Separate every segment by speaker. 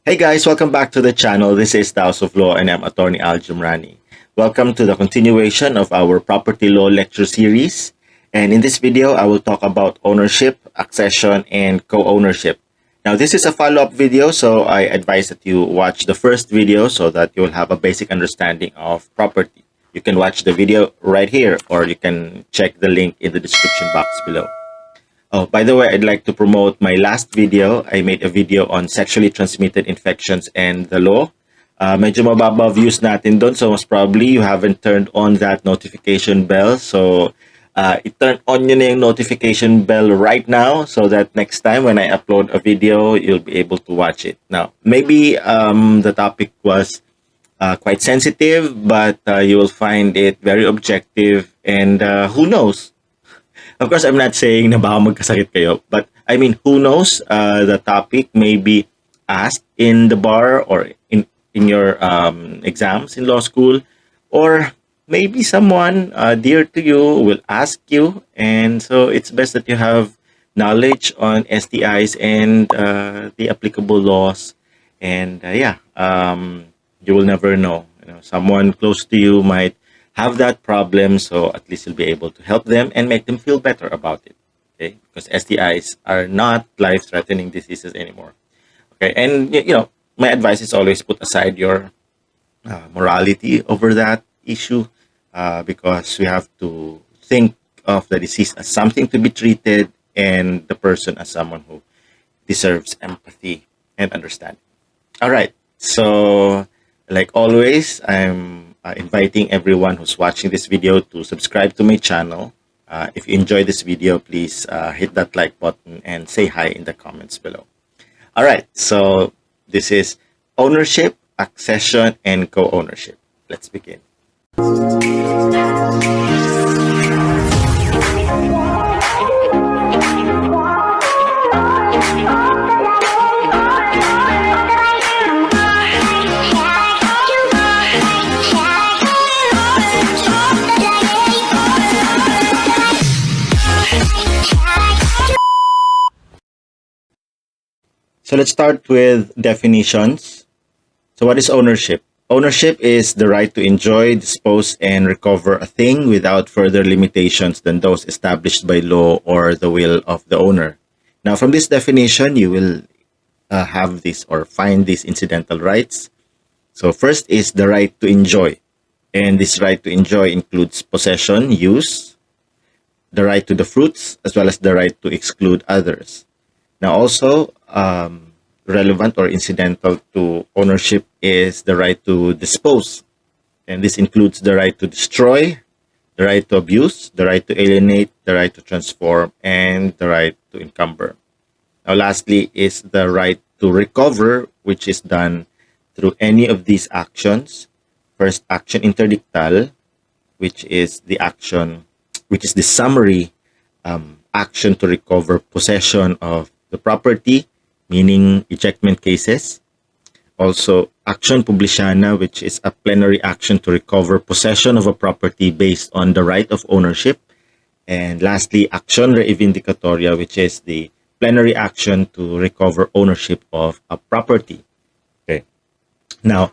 Speaker 1: Hey guys, welcome back to the channel. This is the House of Law and I'm Attorney Al Jumrani. Welcome to the continuation of our property law lecture series. And in this video, I will talk about ownership, accession, and co-ownership. Now, this is a follow-up video, so I advise that you watch the first video so that you will have a basic understanding of property. You can watch the video right here, or you can check the link in the description box below. Oh, by the way, I'd like to promote my last video. I made a video on sexually transmitted infections and the law. Medyo mababa views natin doon, so most probably you haven't turned on that notification bell. So, i-turn on nyo na yung notification bell right now so that next time when I upload a video, you'll be able to watch it. Now, maybe the topic was quite sensitive, but you will find it very objective and who knows? Of course, I'm not saying na baka magkasakit kayo, but I mean, who knows, the topic may be asked in the bar or in your exams in law school, or maybe someone dear to you will ask you, and so it's best that you have knowledge on STIs and the applicable laws, and you will never know. Someone close to you might have that problem, so at least you'll be able to help them and make them feel better about it. Okay, because STIs are not life-threatening diseases anymore. Okay, and my advice is always put aside your morality over that issue, because we have to think of the disease as something to be treated and the person as someone who deserves empathy and understanding. All right, so like always, I'm inviting everyone who's watching this video to subscribe to my channel. If you enjoy this video, please hit that like button and say hi in the comments below. All right, so this is ownership, accession, and co-ownership. Let's begin. So let's start with definitions. So what is ownership? Ownership is the right to enjoy, dispose, and recover a thing without further limitations than those established by law or the will of the owner. Now, from this definition, you will have this or find these incidental rights. So first is the right to enjoy. And this right to enjoy includes possession, use, the right to the fruits, as well as the right to exclude others. Now also, relevant or incidental to ownership is the right to dispose. And this includes the right to destroy, the right to abuse, the right to alienate, the right to transform, and the right to encumber. Now lastly is the right to recover, which is done through any of these actions. First, action interdictal, which is the summary action to recover possession of the property, meaning ejectment cases. Also, action publicana, which is a plenary action to recover possession of a property based on the right of ownership. And lastly, action reivindicatoria, which is the plenary action to recover ownership of a property. Okay. Now,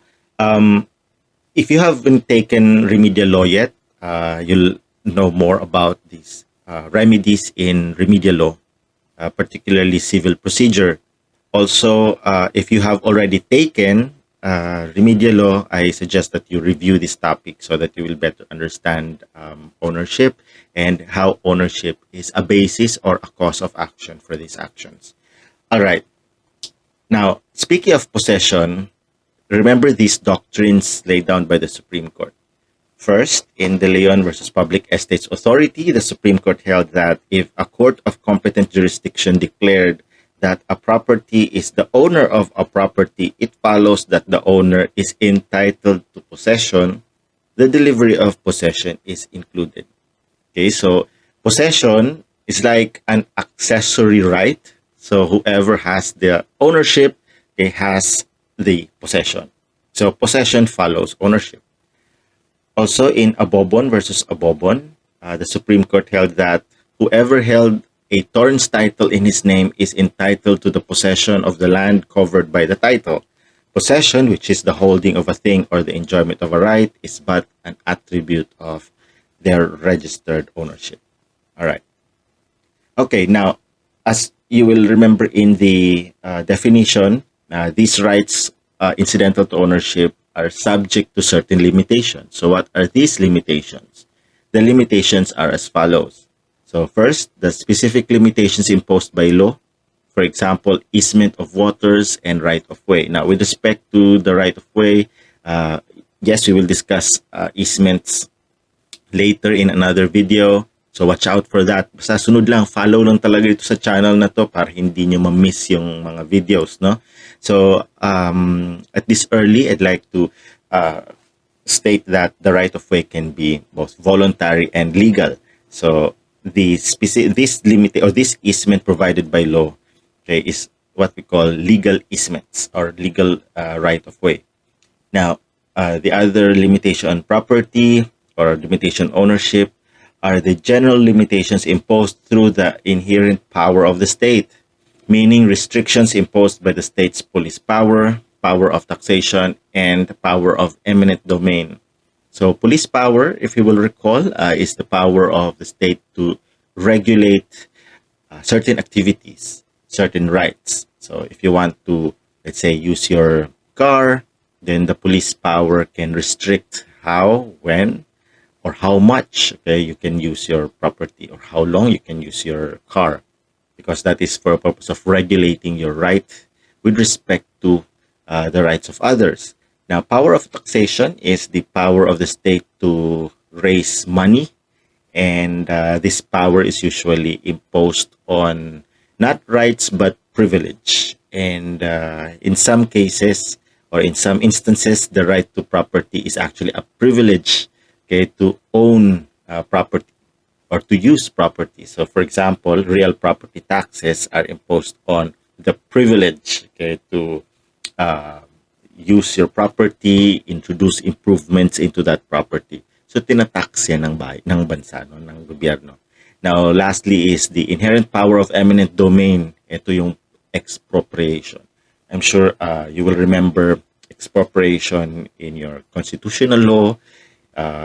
Speaker 1: if you haven't taken remedial law yet, you'll know more about these remedies in remedial law, particularly civil procedure. Also, if you have already taken remedial law, I suggest that you review this topic so that you will better understand ownership and how ownership is a basis or a cause of action for these actions. All right. Now, speaking of possession, remember these doctrines laid down by the Supreme Court. First, in De Leon versus Public Estates Authority, the Supreme Court held that if a court of competent jurisdiction declared that a property is the owner of a property, it follows that the owner is entitled to possession. The delivery of possession is included. Okay, so possession is like an accessory right. So whoever has the ownership, they has the possession. So possession follows ownership. Also in Abobon versus Abobon, the Supreme Court held that whoever held a Torrens title in his name is entitled to the possession of the land covered by the title. Possession, which is the holding of a thing or the enjoyment of a right, is but an attribute of their registered ownership. All right. Okay, now, as you will remember in the definition, these rights incidental to ownership are subject to certain limitations. So what are these limitations? The limitations are as follows. So first, the specific limitations imposed by law. For example, easement of waters and right of way. Now, with respect to the right of way, yes, we will discuss easements later in another video. So watch out for that. Basta sunod lang, follow lang talaga ito sa channel na to para hindi nyo ma-miss yung mga videos, no? So, at this early, I'd like to state that the right of way can be both voluntary and legal. So, this easement provided by law, okay, is what we call legal easements or legal right of way. Now, the other limitation on property or limitation ownership are the general limitations imposed through the inherent power of the state, meaning restrictions imposed by the state's police power, power of taxation, and power of eminent domain. So police power, if you will recall, is the power of the state to regulate certain activities, certain rights. So if you want to, let's say, use your car, then the police power can restrict how, when, or how much, okay, you can use your property or how long you can use your car, because that is for a purpose of regulating your right with respect to the rights of others. Now, power of taxation is the power of the state to raise money, and this power is usually imposed on not rights but privilege. And in some cases or in some instances, the right to property is actually a privilege, okay, to own property or to use property. So, for example, real property taxes are imposed on the privilege, okay, to use your property, introduce improvements into that property. So, tinatax yan ng bansa, no, ng gobyerno. Now, lastly is the inherent power of eminent domain. Ito yung expropriation. I'm sure you will remember expropriation in your constitutional law,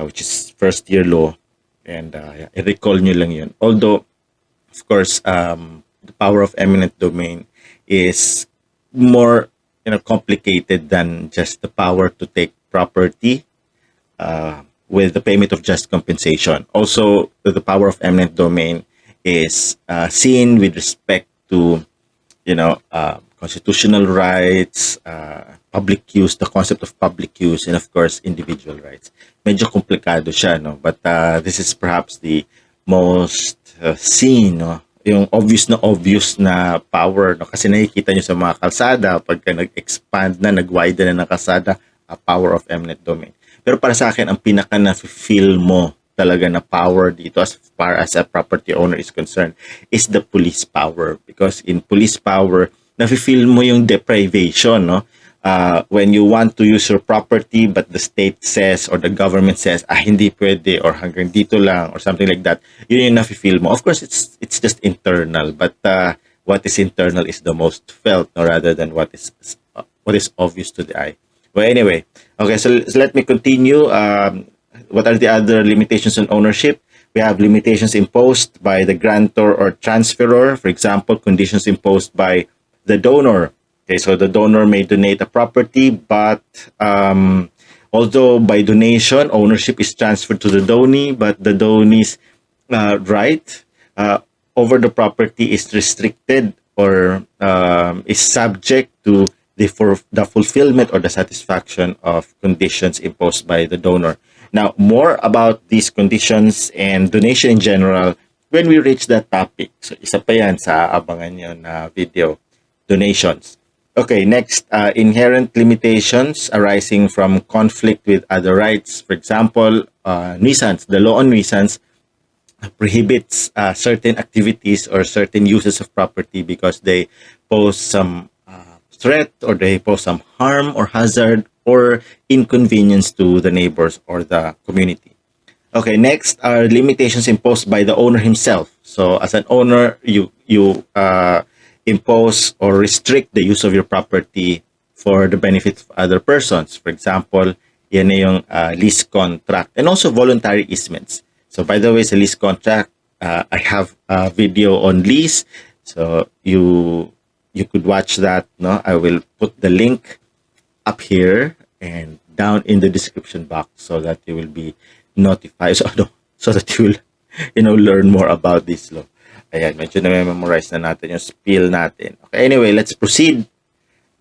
Speaker 1: which is first year law, and i-recall nyo lang yun. Although, of course, the power of eminent domain is more complicated than just the power to take property with the payment of just compensation. Also, the power of eminent domain is seen with respect to constitutional rights, public use, the concept of public use, and of course, individual rights. Medyo komplikado siya, no? But this is perhaps the most seen, no? Yung obvious na power, no? Kasi nakikita nyo sa mga kalsada, pagka nag-expand na, nag-widen na ng kalsada, a power of eminent domain. Pero para sa akin, ang pinaka na-feel mo talaga na power dito as far as a property owner is concerned is the police power. Because in police power, na-feel mo yung deprivation, no? When you want to use your property but the state says or the government says, hindi pwede or hanggang dito lang or something like that, yun yung na-feel mo. Of course, it's just internal, but what is internal is the most felt, no, rather than what is obvious to the eye. Well, anyway, okay, so let me continue. What are the other limitations on ownership? We have limitations imposed by the grantor or transferor. For example, conditions imposed by the donor. Okay, so the donor may donate a property, but although by donation, ownership is transferred to the donee, but the donee's right over the property is restricted or is subject to the fulfillment or the satisfaction of conditions imposed by the donor. Now, more about these conditions and donation in general when we reach that topic. So, isa pa yan sa abangan nyo na video, donations. Okay, next, inherent limitations arising from conflict with other rights. For example, nuisance. The law on nuisance prohibits certain activities or certain uses of property because they pose some threat or they pose some harm or hazard or inconvenience to the neighbors or the community. Okay, next are limitations imposed by the owner himself. So as an owner, you impose or restrict the use of your property for the benefit of other persons. For example, yan na yung lease contract and also voluntary easements. So by the way, sa lease contract, I have a video on lease. So you could watch that. No, I will put the link up here and down in the description box so that you will be notified. So that you will learn more about this law. Ayan, medyo na-memorize na natin yung spiel natin. Okay, anyway, let's proceed.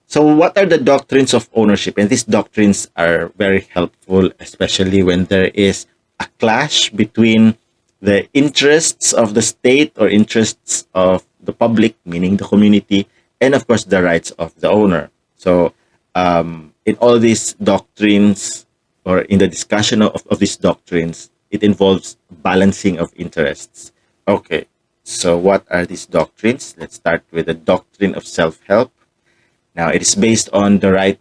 Speaker 1: So what are the doctrines of ownership? And these doctrines are very helpful, especially when there is a clash between the interests of the state or interests of the public, meaning the community, and of course the rights of the owner. So in all these doctrines, or in the discussion of these doctrines, it involves balancing of interests. Okay, so what are these doctrines? Let's start with the doctrine of self-help. Now, it is based on the right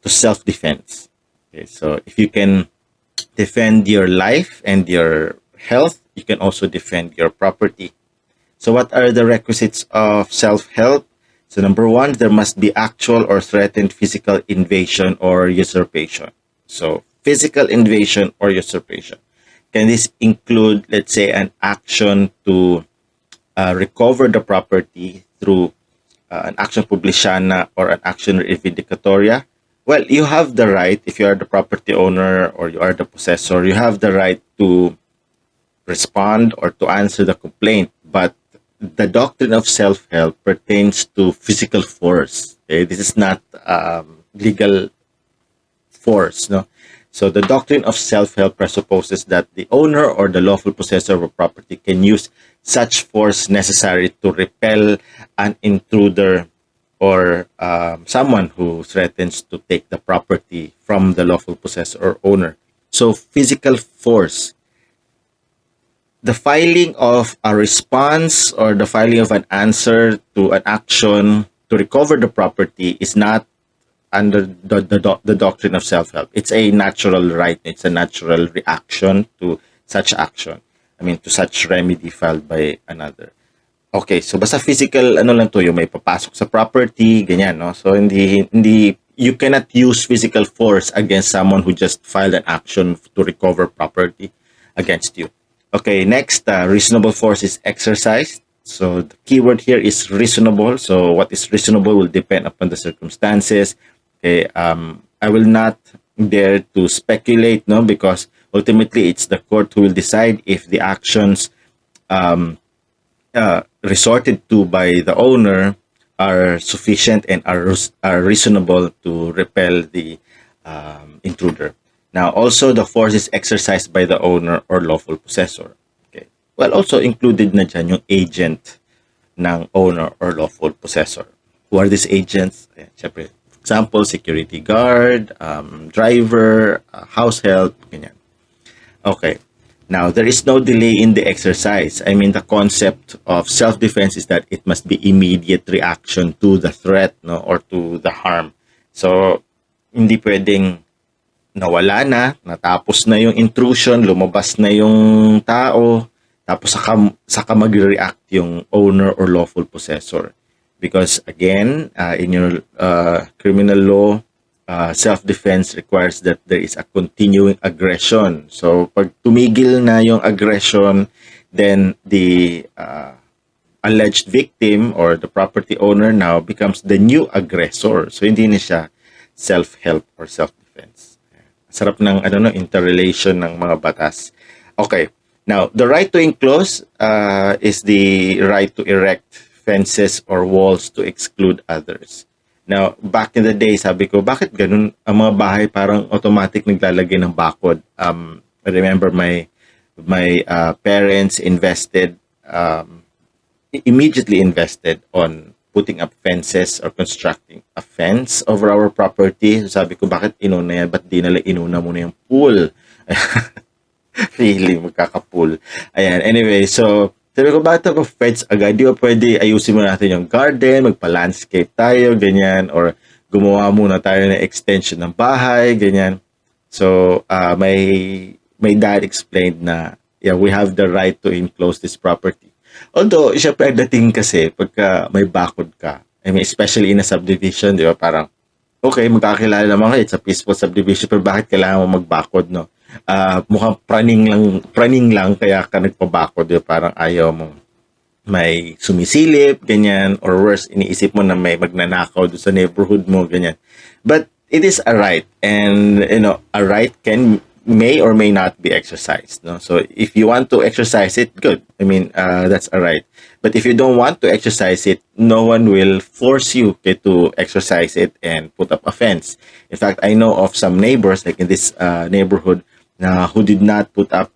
Speaker 1: to self-defense. Okay, so if you can defend your life and your health, you can also defend your property. So what are the requisites of self-help? So number one, there must be actual or threatened physical invasion or usurpation. So physical invasion or usurpation. Can this include, let's say, an action to recover the property through an action publicana or an action revindicatoria? Well, you have the right, if you are the property owner or you are the possessor, you have the right to respond or to answer the complaint. But the doctrine of self-help pertains to physical force. Okay? This is not legal force. No? So the doctrine of self-help presupposes that the owner or the lawful possessor of a property can use such force necessary to repel an intruder or someone who threatens to take the property from the lawful possessor or owner. So physical force. The filing of a response or the filing of an answer to an action to recover the property is not under the doctrine of self-help. It's a natural right. It's a natural reaction to such action. I mean, to such remedy filed by another. Okay, so basta physical, ano lang to, yung may papasok sa property, ganyan, no? So, you cannot use physical force against someone who just filed an action to recover property against you. Okay, next, reasonable force is exercised. So, the keyword here is reasonable. So, what is reasonable will depend upon the circumstances. Okay, I will not dare to speculate, no, because ultimately it's the court who will decide if the actions resorted to by the owner are sufficient and are reasonable to repel the intruder. Now, also the force is exercised by the owner or lawful possessor. Okay. Well, also included na dyan yung agent ng owner or lawful possessor. Who are these agents? Siyempre, for example, security guard, driver, house help, ganyan. Okay. Now, there is no delay in the exercise. I mean, the concept of self-defense is that it must be immediate reaction to the threat, no, or to the harm. So, hindi pwedeng nawala na, natapos na yung intrusion, lumabas na yung tao, tapos saka mag-react yung owner or lawful possessor. Because again, in your criminal law, self-defense requires that there is a continuing aggression. So, pag tumigil na yung aggression, then the alleged victim or the property owner now becomes the new aggressor. So, hindi na siya self-help or self-defense. Sarap ng interrelation ng mga batas. Okay. Now, the right to enclose is the right to erect fences or walls to exclude others. Now, back in the day, sabi ko, bakit ganun ang mga bahay parang automatic naglalagay ng bakod? I remember my parents immediately invested on putting up fences or constructing a fence over our property. So sabi ko, bakit inuna yan? Ba't di nila inuna muna yung pool? Really, magkakapool. Ayan, anyway, so sabi ko, bakit ako fence agad? Di ba pwede ayusin mo natin yung garden, magpa-landscape tayo, ganyan, or gumawa muna tayo ng extension ng bahay, ganyan. So, my dad explained na, yeah, we have the right to enclose this property. Although, syempre, dating kasi, pagka may bakod ka, I mean, especially in a subdivision, di ba, parang okay, magkakilala naman kayo, it's a peaceful subdivision, pero bakit kailangan mo magbakod, no? Mukhang praning lang kaya ka nagpabakod, parang ayaw mo may sumisilip, ganyan, or worse, iniisip mo na may magnanakaw doon sa neighborhood mo, ganyan. But it is a right, and a right may or may not be exercised. No, so if you want to exercise it, good. I mean, that's a right. But if you don't want to exercise it, no one will force you to exercise it and put up a fence. In fact, I know of some neighbors, like in this neighborhood, who did not put up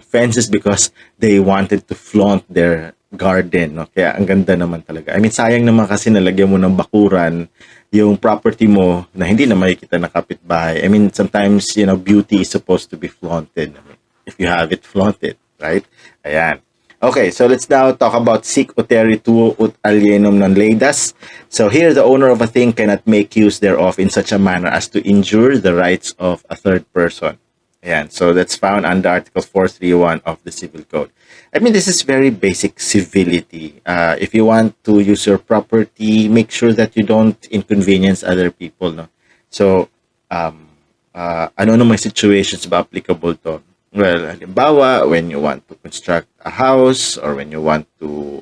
Speaker 1: fences because they wanted to flaunt their garden. No? Kaya ang ganda naman talaga. I mean, sayang naman kasi nalagyan mo ng bakuran yung property mo na hindi na makikita ng kapitbahay. I mean, sometimes, beauty is supposed to be flaunted. I mean, if you have it, flaunt it, right? Ayan. Okay, so let's now talk about sic uteri tuo ut alienum non leidas. So here, the owner of a thing cannot make use thereof in such a manner as to injure the rights of a third person. Ayan, so that's found under Article 431 of the Civil Code. I mean, this is very basic civility. If you want to use your property, make sure that you don't inconvenience other people. No? So, ano namang situations ba applicable to? Well, halimbawa, when you want to construct a house or when you want to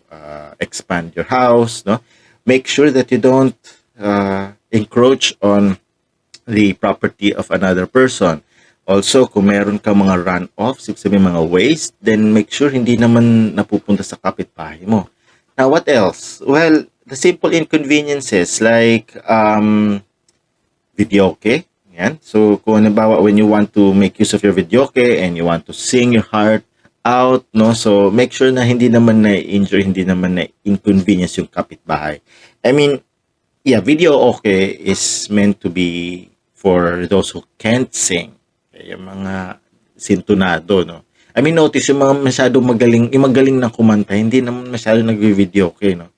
Speaker 1: expand your house, no, make sure that you don't encroach on the property of another person. Also, kung meron ka mga runoffs, sabihin mga waste, then make sure hindi naman napupunta sa kapitbahay mo. Now, what else? Well, the simple inconveniences like videoke. Yan. So, kung halimbawa, when you want to make use of your videoke and you want to sing your heart out, no? So, make sure na hindi naman na-injure, hindi naman na-inconvenience yung kapitbahay. I mean, yeah, videoke is meant to be for those who can't sing. Yung mga sintonado, no? I mean, notice yung mga masyadong magaling ng kumanta, hindi naman masyadong nag-video, okay, no?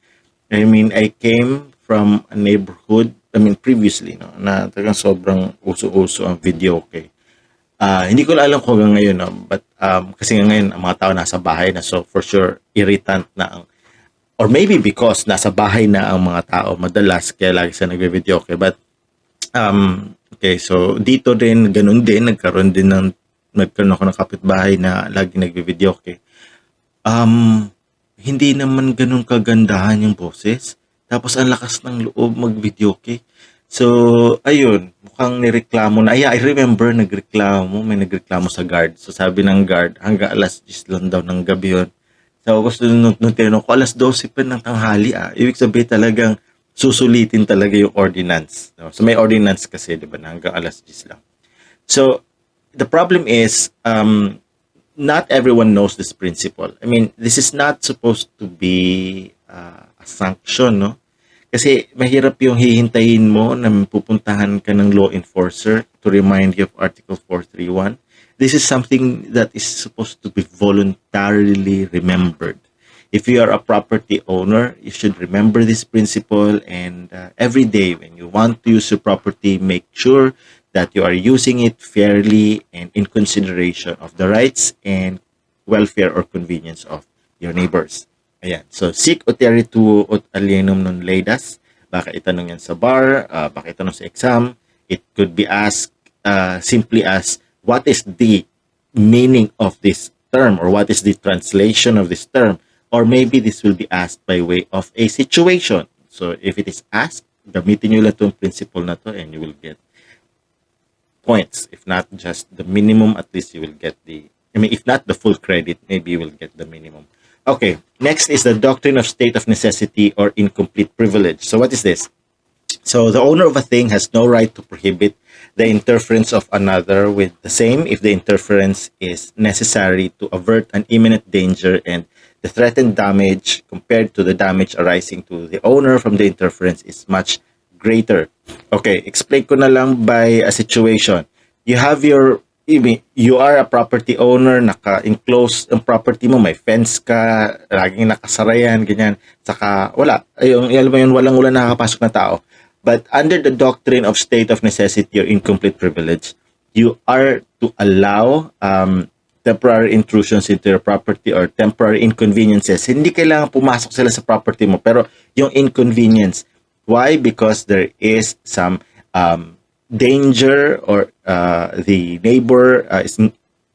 Speaker 1: I mean, I came from a neighborhood, I mean, previously, no, na talagang sobrang uso-uso ang video, okay? Hindi ko alam kung hanggang ngayon, no? But, kasi ngayon, ang mga tao nasa bahay na, so for sure, irritant na or maybe because nasa bahay na ang mga tao, madalas, kaya lagi sa nag-video, okay? But, okay, so dito din, ganun din, nagkaroon ako ng kapitbahay na lagi nagbe-video, okay. Hindi naman ganun kagandahan yung boses. Tapos ang lakas ng loob mag-video, okay. So, ayun, mukhang nireklamo na. I remember, may nagreklamo sa guard. So, sabi ng guard, hanggang alas 10 lang daw ng gabi yun. So, gusto nung tinanong ko, alas 12 pa ng tanghali, Ibig sabihin talagang susulitin talaga yung ordinance. No? So may ordinance kasi, di ba, na hanggang alas 10 lang. So, the problem is, not everyone knows this principle. I mean, this is not supposed to be a sanction, no? Kasi mahirap yung hihintayin mo na pupuntahan ka ng law enforcer to remind you of Article 431. This is something that is supposed to be voluntarily remembered. If you are a property owner, you should remember this principle, and every day when you want to use your property, make sure that you are using it fairly and in consideration of the rights and welfare or convenience of your neighbors. Ayan. So, sic uteri tuo ut alienum non leidas. Baka itanong yan sa bar, baka itanong sa exam. It could be asked simply as, what is the meaning of this term, or what is the translation of this term? Or maybe this will be asked by way of a situation. So if it is asked, gamitin nyo lang itong principle na to and you will get points. If not just the minimum, at least you will get if not the full credit, maybe you will get the minimum. Okay, next is the doctrine of state of necessity or incomplete privilege. So what is this? So the owner of a thing has no right to prohibit the interference of another with the same if the interference is necessary to avert an imminent danger and the threatened damage compared to the damage arising to the owner from the interference is much greater. Okay, explain ko na lang by a situation. You are a property owner, naka-enclose ang property mo, may fence ka, laging nakasarayan, ganyan. Saka wala, walang nakakapasok na tao. But under the doctrine of state of necessity or incomplete privilege, you are to allow temporary intrusions into your property or temporary inconveniences. Hindi kailangan pumasok sila sa property mo, pero yung inconvenience. Why? Because there is some danger, or the neighbor is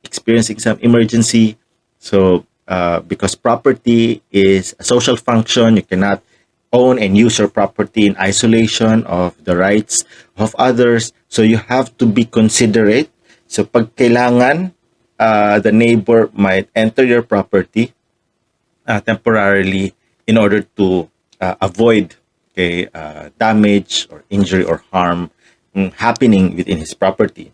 Speaker 1: experiencing some emergency. So because property is a social function, you cannot own and use your property in isolation of the rights of others. So you have to be considerate. So pag kailangan, the neighbor might enter your property temporarily in order to avoid damage or injury or harm happening within his property.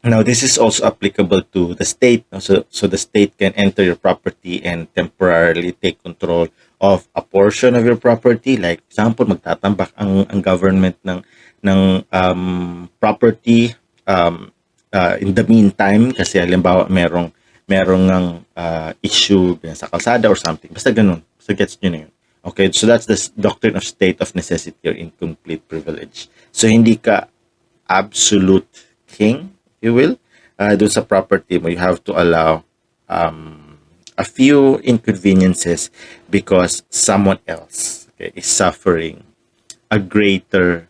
Speaker 1: Now, this is also applicable to the state. So the state can enter your property and temporarily take control of a portion of your property. Like, example, magtatambak ang government ng property in the meantime, kasi halimbawa merong ng issue sa kalsada or something. Basta ganun. So gets nyo na yun. Okay, so that's the doctrine of state of necessity or incomplete privilege. So hindi ka absolute king, if you will, dun sa property mo. You have to allow a few inconveniences because someone else is suffering a greater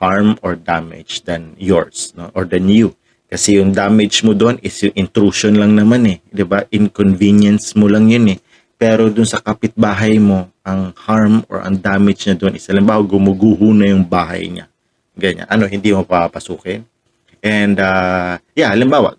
Speaker 1: harm or damage than yours, no? Or than you. Kasi yung damage mo doon is yung intrusion lang naman eh. 'Di ba? Inconvenience mo lang yun eh. Pero doon sa kapitbahay mo, ang harm or ang damage niya doon is, halimbawa, gumuguho na yung bahay niya. Ganyan. Hindi mo papasukin. And, halimbawa,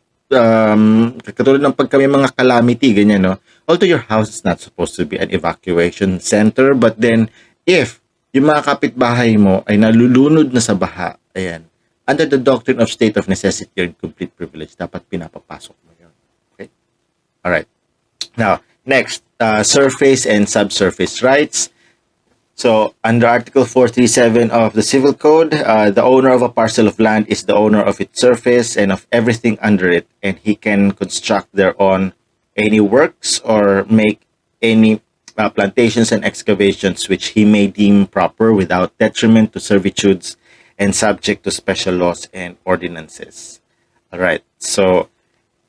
Speaker 1: katulad ng pagka may mga calamity, ganyan, no? Although your house is not supposed to be an evacuation center, but then, if yung mga kapitbahay mo ay nalulunod na sa baha, ayan, under the doctrine of state of necessity or complete privilege, dapat pinapapasok mo yun. Okay? Alright. Now, next, surface and subsurface rights. So, under Article 437 of the Civil Code, the owner of a parcel of land is the owner of its surface and of everything under it, and he can construct thereon any works or make any plantations and excavations which he may deem proper without detriment to servitudes and subject to special laws and ordinances. All right. So,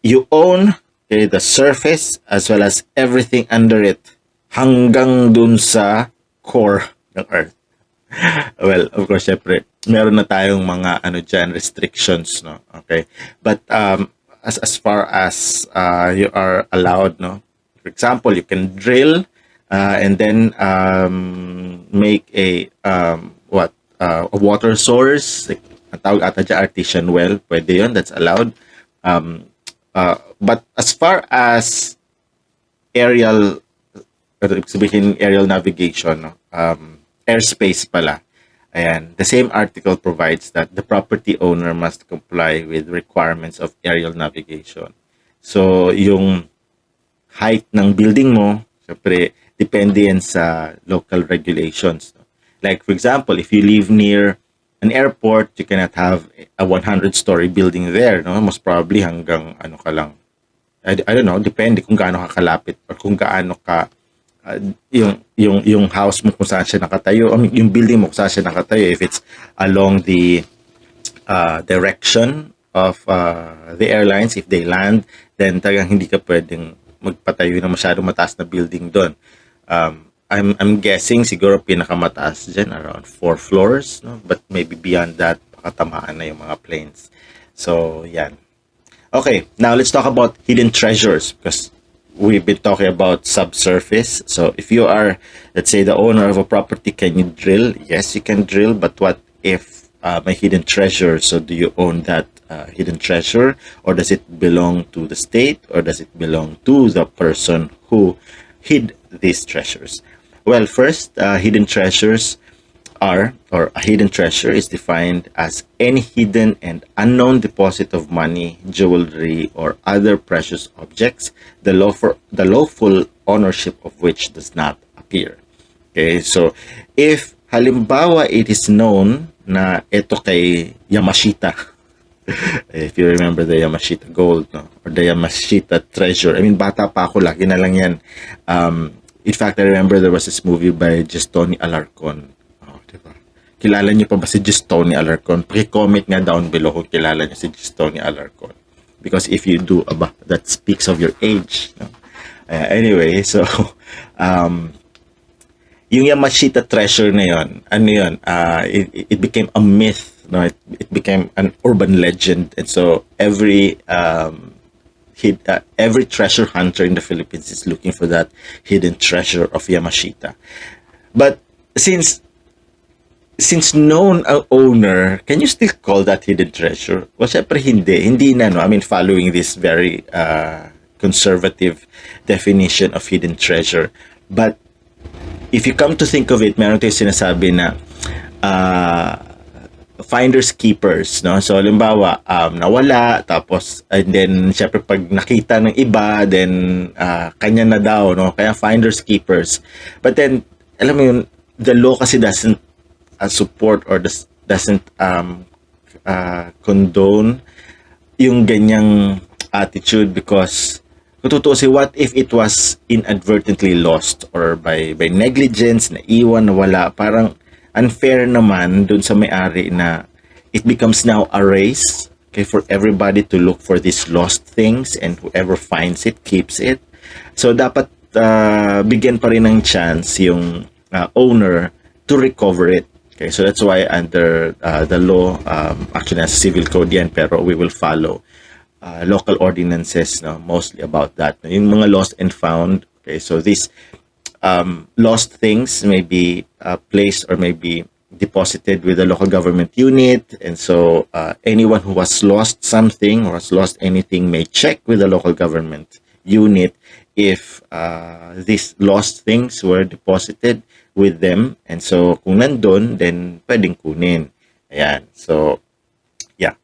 Speaker 1: you own the surface as well as everything under it hanggang dun sa core ng earth. Well, of course, syempre, meron na tayong mga restrictions, no? Okay. But as far as you are allowed, no? For example, you can drill and then make a water source, like ang tawag ata dyan, artesian well, pwede yun, that's allowed. But as far as aerial navigation, airspace pala, ayan, the same article provides that the property owner must comply with requirements of aerial navigation. So, yung height ng building mo, syempre, depende yan sa local regulations. Like, for example, if you live near an airport, you cannot have a 100-story building there, no? Most probably hanggang ka lang. I don't know, depende kung gaano ka kalapit or kung gaano ka yung house mo kung saan siya nakatayo, yung building mo kung saan siya nakatayo, if it's along the direction of the airlines, if they land, then talagang hindi ka pwedeng magpatayo ng masyadong mataas na building doon. I'm guessing siguro pinakamataas dyan around 4 floors, no? But maybe beyond that, pakatamaan na yung mga planes. So, yan. Okay, now let's talk about hidden treasures because we've been talking about subsurface. So, if you are, let's say, the owner of a property, can you drill? Yes, you can drill, but what if may hidden treasure? So, do you own that hidden treasure, or does it belong to the state, or does it belong to the person who hid these treasures? Well, first, hidden treasures are, or a hidden treasure is defined as any hidden and unknown deposit of money, jewelry, or other precious objects, the lawful ownership of which does not appear. Okay, so if halimbawa it is known na ito kay Yamashita, if you remember the Yamashita gold, no? Or the Yamashita treasure, I mean, bata pa ako, lagi na lang yan. In fact, I remember there was this movie by Gestoni Alarcon. Oh, diba? Kilala niyo pa ba si Gestoni Alarcon? Paki-comment nga down below kung kilala niyo si Gestoni Alarcon. Because if you do, that speaks of your age. No? Anyway, so, yung Yamashita treasure na yun, it became a myth No, it became an urban legend, and so every treasure hunter in the Philippines is looking for that hidden treasure of Yamashita. But since known ang owner, can you still call that hidden treasure? Well, syempre hindi na, no? I mean, following this very conservative definition of hidden treasure. But if you come to think of it, meron tayong sinasabi na finders keepers, no? So halimbawa nawala, tapos and then syempre pag nakita ng iba, then kanya na daw, no? Kaya finders keepers. But then alam mo yun, the law kasi doesn't support or doesn't condone yung ganyang attitude, because kung tutuusin, what if it was inadvertently lost or by negligence, naiwan, nawala? Parang unfair naman dun sa may-ari na it becomes now a race, okay, for everybody to look for these lost things, and whoever finds it keeps it. So dapat bigyan pa rin ng chance yung owner to recover it. Okay, so that's why under the law, actually nasa civil code yan, pero we will follow local ordinances, no, mostly about that. Yung mga lost and found, okay, so these lost things may be placed or may be deposited with the local government unit, and so anyone who has lost something or has lost anything may check with the local government unit if these lost things were deposited with them, and so kung nandun, then pwedeng kunin. Ayan, so yeah.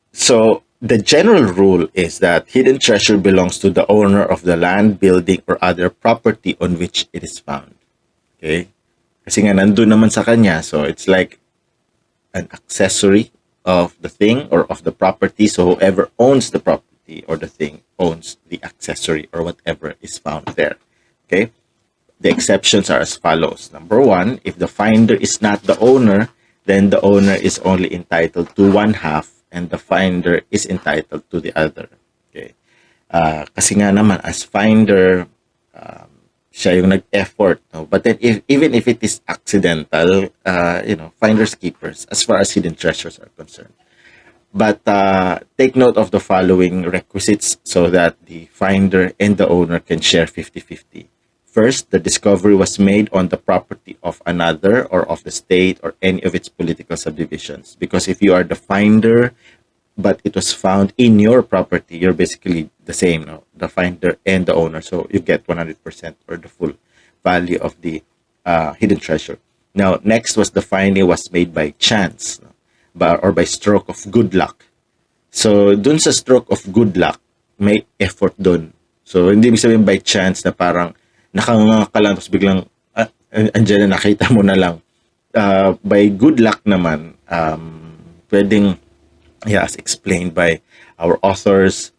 Speaker 1: So the general rule is that hidden treasure belongs to the owner of the land, building, or other property on which it is found. Okay? Kasi nga nandun naman sa kanya, so it's like an accessory of the thing or of the property. So whoever owns the property or the thing owns the accessory or whatever is found there. Okay? The exceptions are as follows. Number one, if the finder is not the owner, then the owner is only entitled to one half and the finder is entitled to the other. Okay. Kasi nga naman, as finder, siya yung nag-effort. No? But then, even if it is accidental, finders keepers, as far as hidden treasures are concerned. But take note of the following requisites so that the finder and the owner can share 50-50. First, the discovery was made on the property of another or of the state or any of its political subdivisions. Because if you are the finder, but it was found in your property, you're basically the same, no? The finder and the owner. So you get 100% or the full value of the hidden treasure. Now, next was the finding was made by chance, no? Or by stroke of good luck. So, dun sa stroke of good luck, may effort dun. So, hindi ibig sabihin by chance na parang nakanganga ka lang, tapos biglang, andyan na, nakita mo na lang. By good luck naman, pwedeng, as explained by our authors,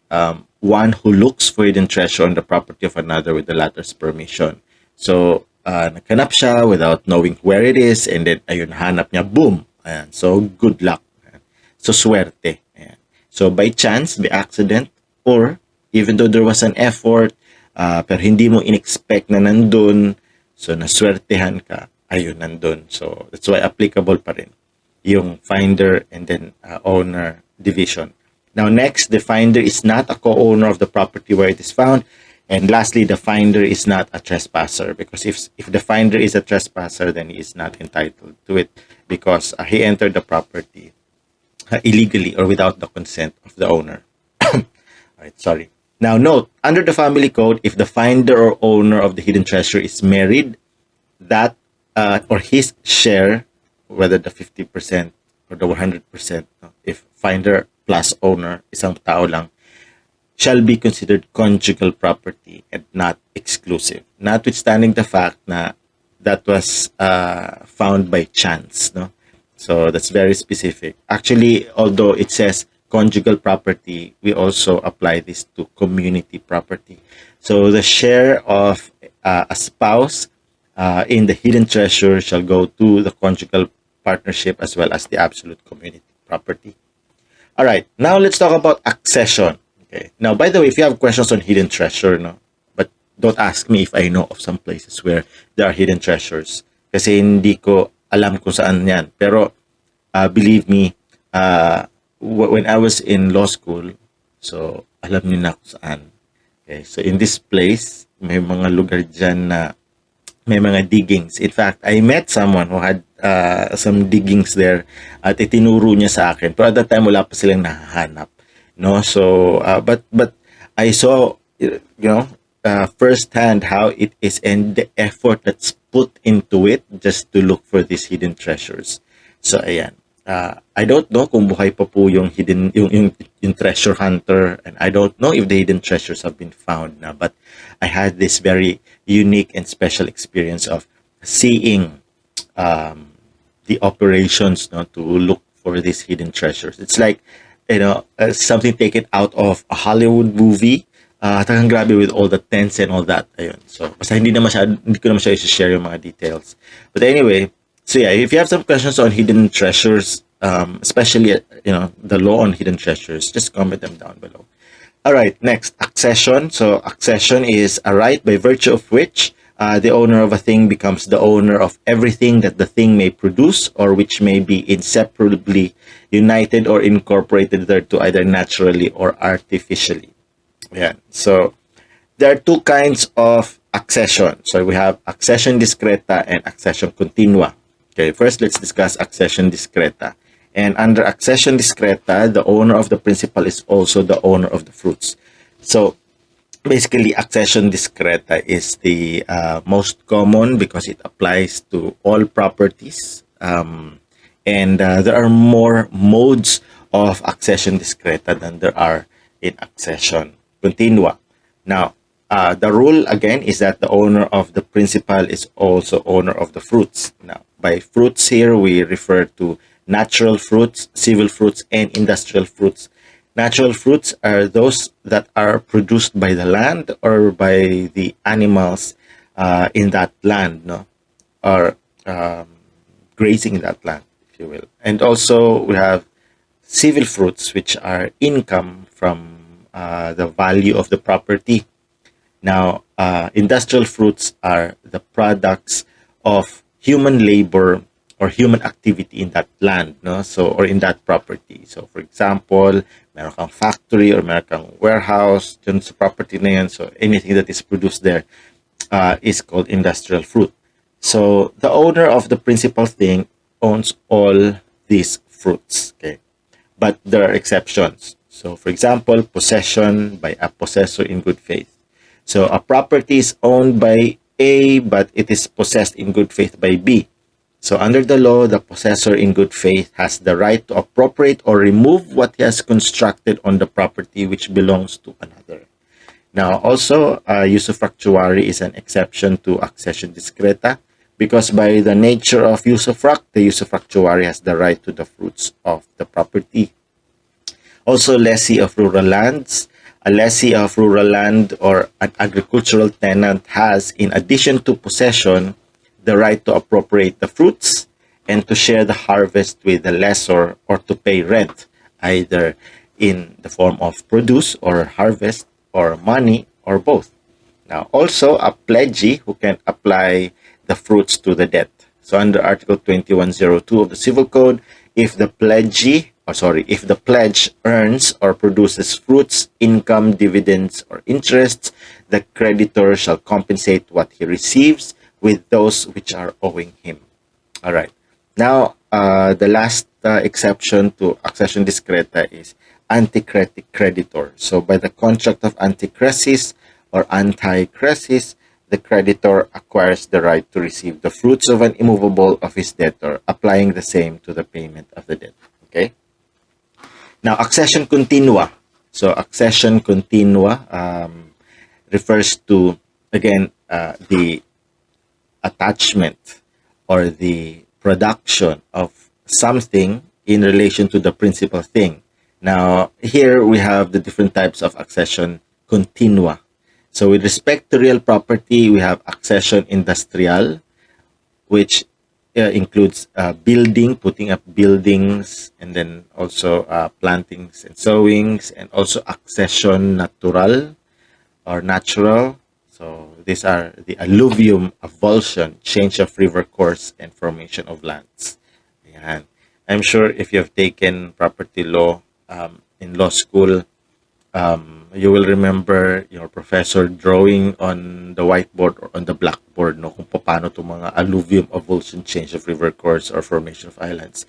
Speaker 1: one who looks for hidden treasure on the property of another with the latter's permission. So, naghanap siya without knowing where it is, and then, ayun, hanap niya, boom! Ayan. So, good luck. Ayan. So, swerte. Ayan. So, by chance, by accident, or even though there was an effort, pero hindi mo in-expect na nandun, so naswertehan ka, ayun, nandun. So, that's why applicable pa rin yung finder and then owner division. Now, next, the finder is not a co-owner of the property where it is found. And lastly, the finder is not a trespasser, because if the finder is a trespasser, then he is not entitled to it because he entered the property illegally or without the consent of the owner. All right, sorry. Now, note, under the family code, if the finder or owner of the hidden treasure is married, that or his share, whether the 50% or the 100%, if finder plus owner, isang tao lang, shall be considered conjugal property and not exclusive. Notwithstanding the fact na that was found by chance, no? So that's very specific. Actually, although it says conjugal property, we also apply this to community property. So the share of a spouse in the hidden treasure shall go to the conjugal partnership as well as the absolute community property. All right, now let's talk about accession. Okay. Now, by the way, if you have questions on hidden treasure, no, but don't ask me if I know of some places where there are hidden treasures. Kasi hindi ko alam kung saan yan. Pero believe me, when I was in law school, so alam niyo na kung saan. Okay, so in this place, may mga lugar dyan na may mga diggings. In fact, I met someone who had some diggings there at itinuro niya sa akin. Pero at that time, wala pa silang nahahanap. No? So, but I saw, firsthand how it is and the effort that's put into it just to look for these hidden treasures. So, ayan. I don't know kung buhay pa po yung yung treasure hunter, and I don't know if the hidden treasures have been found na, but I had this very unique and special experience of seeing the operations, no, to look for these hidden treasures. It's like, something taken out of a Hollywood movie. Talagang grabe with all the tents and all that. Ayun. So, basta hindi ko na masyado i-share yung mga details. But anyway, so yeah, if you have some questions on hidden treasures, especially, the law on hidden treasures, just comment them down below. All right, next, accession. So accession is a right by virtue of which the owner of a thing becomes the owner of everything that the thing may produce, or which may be inseparably united or incorporated thereto, either naturally or artificially. Yeah. So there are two kinds of accession. So we have accession discreta and accession continua. Okay, first let's discuss accession discreta. And under accession discreta, the owner of the principal is also the owner of the fruits. So basically, accession discreta is the most common because it applies to all properties. And there are more modes of accession discreta than there are in accession continua. Now, the rule again is that the owner of the principal is also owner of the fruits. Now, by fruits here, we refer to natural fruits, civil fruits, and industrial fruits. Natural fruits are those that are produced by the land or by the animals in that land, no, or grazing in that land, if you will. And also we have civil fruits, which are income from the value of the property. Now, industrial fruits are the products of human labor or human activity in that land, no? So, or in that property. So, for example, meron kang factory or meron kang warehouse dun sa property na yan. So, anything that is produced there is called industrial fruit. So, the owner of the principal thing owns all these fruits, okay? But there are exceptions. So, for example, possession by a possessor in good faith. So, a property is owned by A, but it is possessed in good faith by B. So, under the law, the possessor in good faith has the right to appropriate or remove what he has constructed on the property which belongs to another. Now, also, usufructuary is an exception to accession discreta because by the nature of usufruct, the usufructuary has the right to the fruits of the property. Also, lessee of rural lands. A lessee of rural land or an agricultural tenant has, in addition to possession, the right to appropriate the fruits and to share the harvest with the lessor or to pay rent, either in the form of produce or harvest or money or both. Now, also a pledgee who can apply the fruits to the debt. So under Article 2102 of the Civil Code, if the pledge earns or produces fruits, income, dividends, or interests, the creditor shall compensate what he receives with those which are owing him. All right. Now, the last exception to accession discreta is anticreditor. So, by the contract of anticresis or anti-cresis, the creditor acquires the right to receive the fruits of an immovable of his debtor, applying the same to the payment of the debt. Okay? Now, accession continua. So, accession continua refers to, again, the attachment or the production of something in relation to the principal thing. Now, here we have the different types of accession continua. So, with respect to real property, we have accession industrial, which includes building, putting up buildings, and then also plantings and sowings, and also accession natural or natural. So these are the alluvium, avulsion, change of river course, and formation of lands. Ayan. I'm sure if you have taken property law in law school, you will remember your professor drawing on the whiteboard or on the blackboard, no, kung paano itong mga alluvium, avulsion, change of river course, or formation of islands.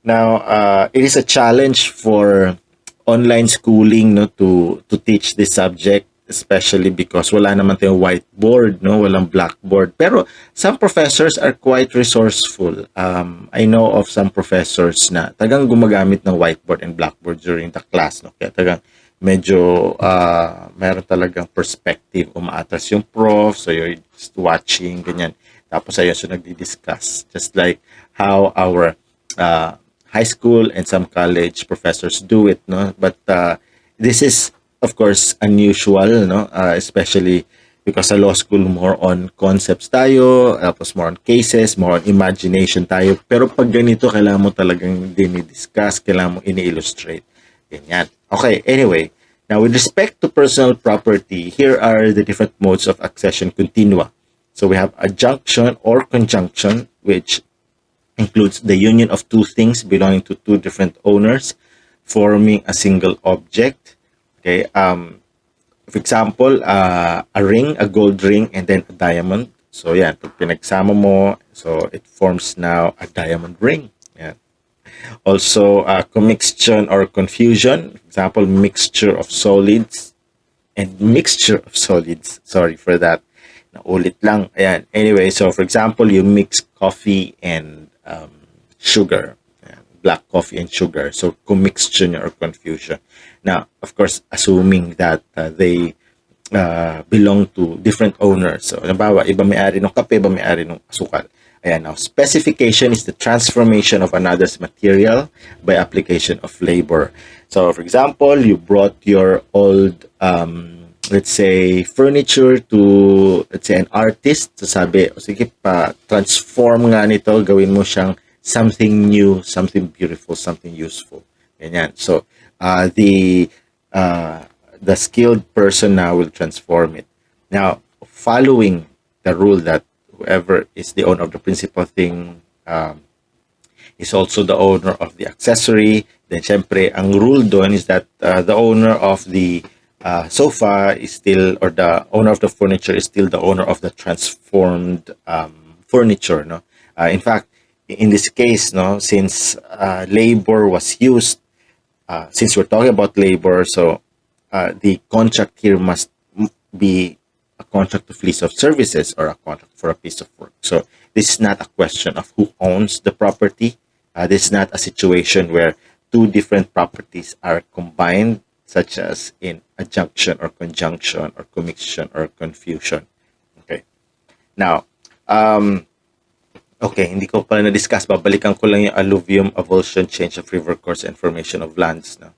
Speaker 1: Now, it is a challenge for online schooling, no, to teach this subject, especially because wala naman tayong whiteboard, no, walang blackboard. Pero some professors are quite resourceful. I know of some professors na tagang gumagamit ng whiteboard and blackboard during the class, no. Kaya tagang medyo meron talagang perspective, umaatras yung prof, so you're just watching, ganyan. Tapos ayun, so nagdi-discuss. Just like how our high school and some college professors do it, no? But this is, of course, unusual, no? Especially because sa law school, more on concepts tayo, tapos more on cases, more on imagination tayo. Pero pag ganito, kailangan mo talagang dinidiscuss, kailangan mo ini-illustrate. Ganyan. Okay, anyway. Now, with respect to personal property, here are the different modes of accession continua. So we have adjunction or conjunction, which includes the union of two things belonging to two different owners forming a single object. Okay. For example, a ring, a gold ring, and then a diamond. So yeah, pag pinagsama mo, so it forms now a diamond ring. Yeah. Also, commixtion or confusion. For example, mixture of solids and mixture of solids. Sorry for that. Naulit lang. Ayan. Anyway, so for example, you mix coffee and sugar. Ayan. Black coffee and sugar. So, commixtion or confusion. Now, of course, assuming that they belong to different owners. So, halimbawa, iba may-ari ng kape, iba may-ari ng asukal. Ayan. Now, specification is the transformation of another's material by application of labor. So, for example, you brought your old let's say, furniture to, let's say, an artist. So sabi, o sige pa, transform nga nito, gawin mo siyang something new, something beautiful, something useful. Ganyan. So, the skilled person now will transform it. Now, following the rule that whoever is the owner of the principal thing is also the owner of the accessory, then syempre, ang rule doon is that the owner of the sofa is still, or the owner of the furniture is still the owner of the transformed furniture, no? In fact, in this case, no, since labor was used, since we're talking about labor, so the contract here must be a contract of lease of services or a contract for a piece of work. So this is not a question of who owns the property. This is not a situation where two different properties are combined, such as in adjunction or conjunction or commixtion or confusion. Okay. Now, okay, hindi ko pala na-discuss. Babalikan ko lang yung alluvium, avulsion, change of river course, and formation of lands. No?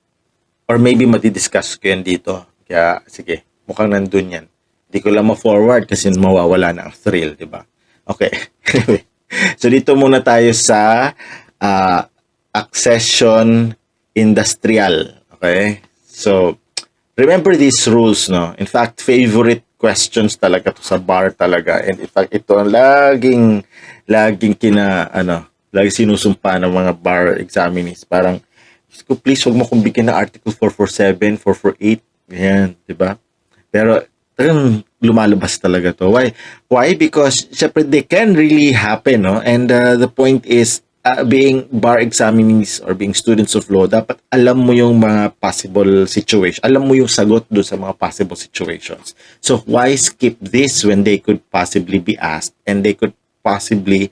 Speaker 1: Or maybe mati-discuss ko yan dito. Kaya, sige, mukhang nandun yan. Hindi ko lang ma-forward kasi mawawala na ang thrill, di ba? Okay. So, dito muna tayo sa accession industrial. Okay? So, remember these rules, no? In fact, favorite questions talaga to sa bar talaga. And in fact, ito ang laging lagi sinusumpa ng mga bar examinees. Parang, please, wag mo kong bigyan ng Article 447, 448, ganyan, di ba? Pero, talagang lumalabas talaga to. Why? Because, syempre, they can really happen, no? And the point is, being bar examinees or being students of law, dapat alam mo yung mga possible situation. Alam mo yung sagot doon sa mga possible situations. So, why skip this when they could possibly be asked and they could possibly,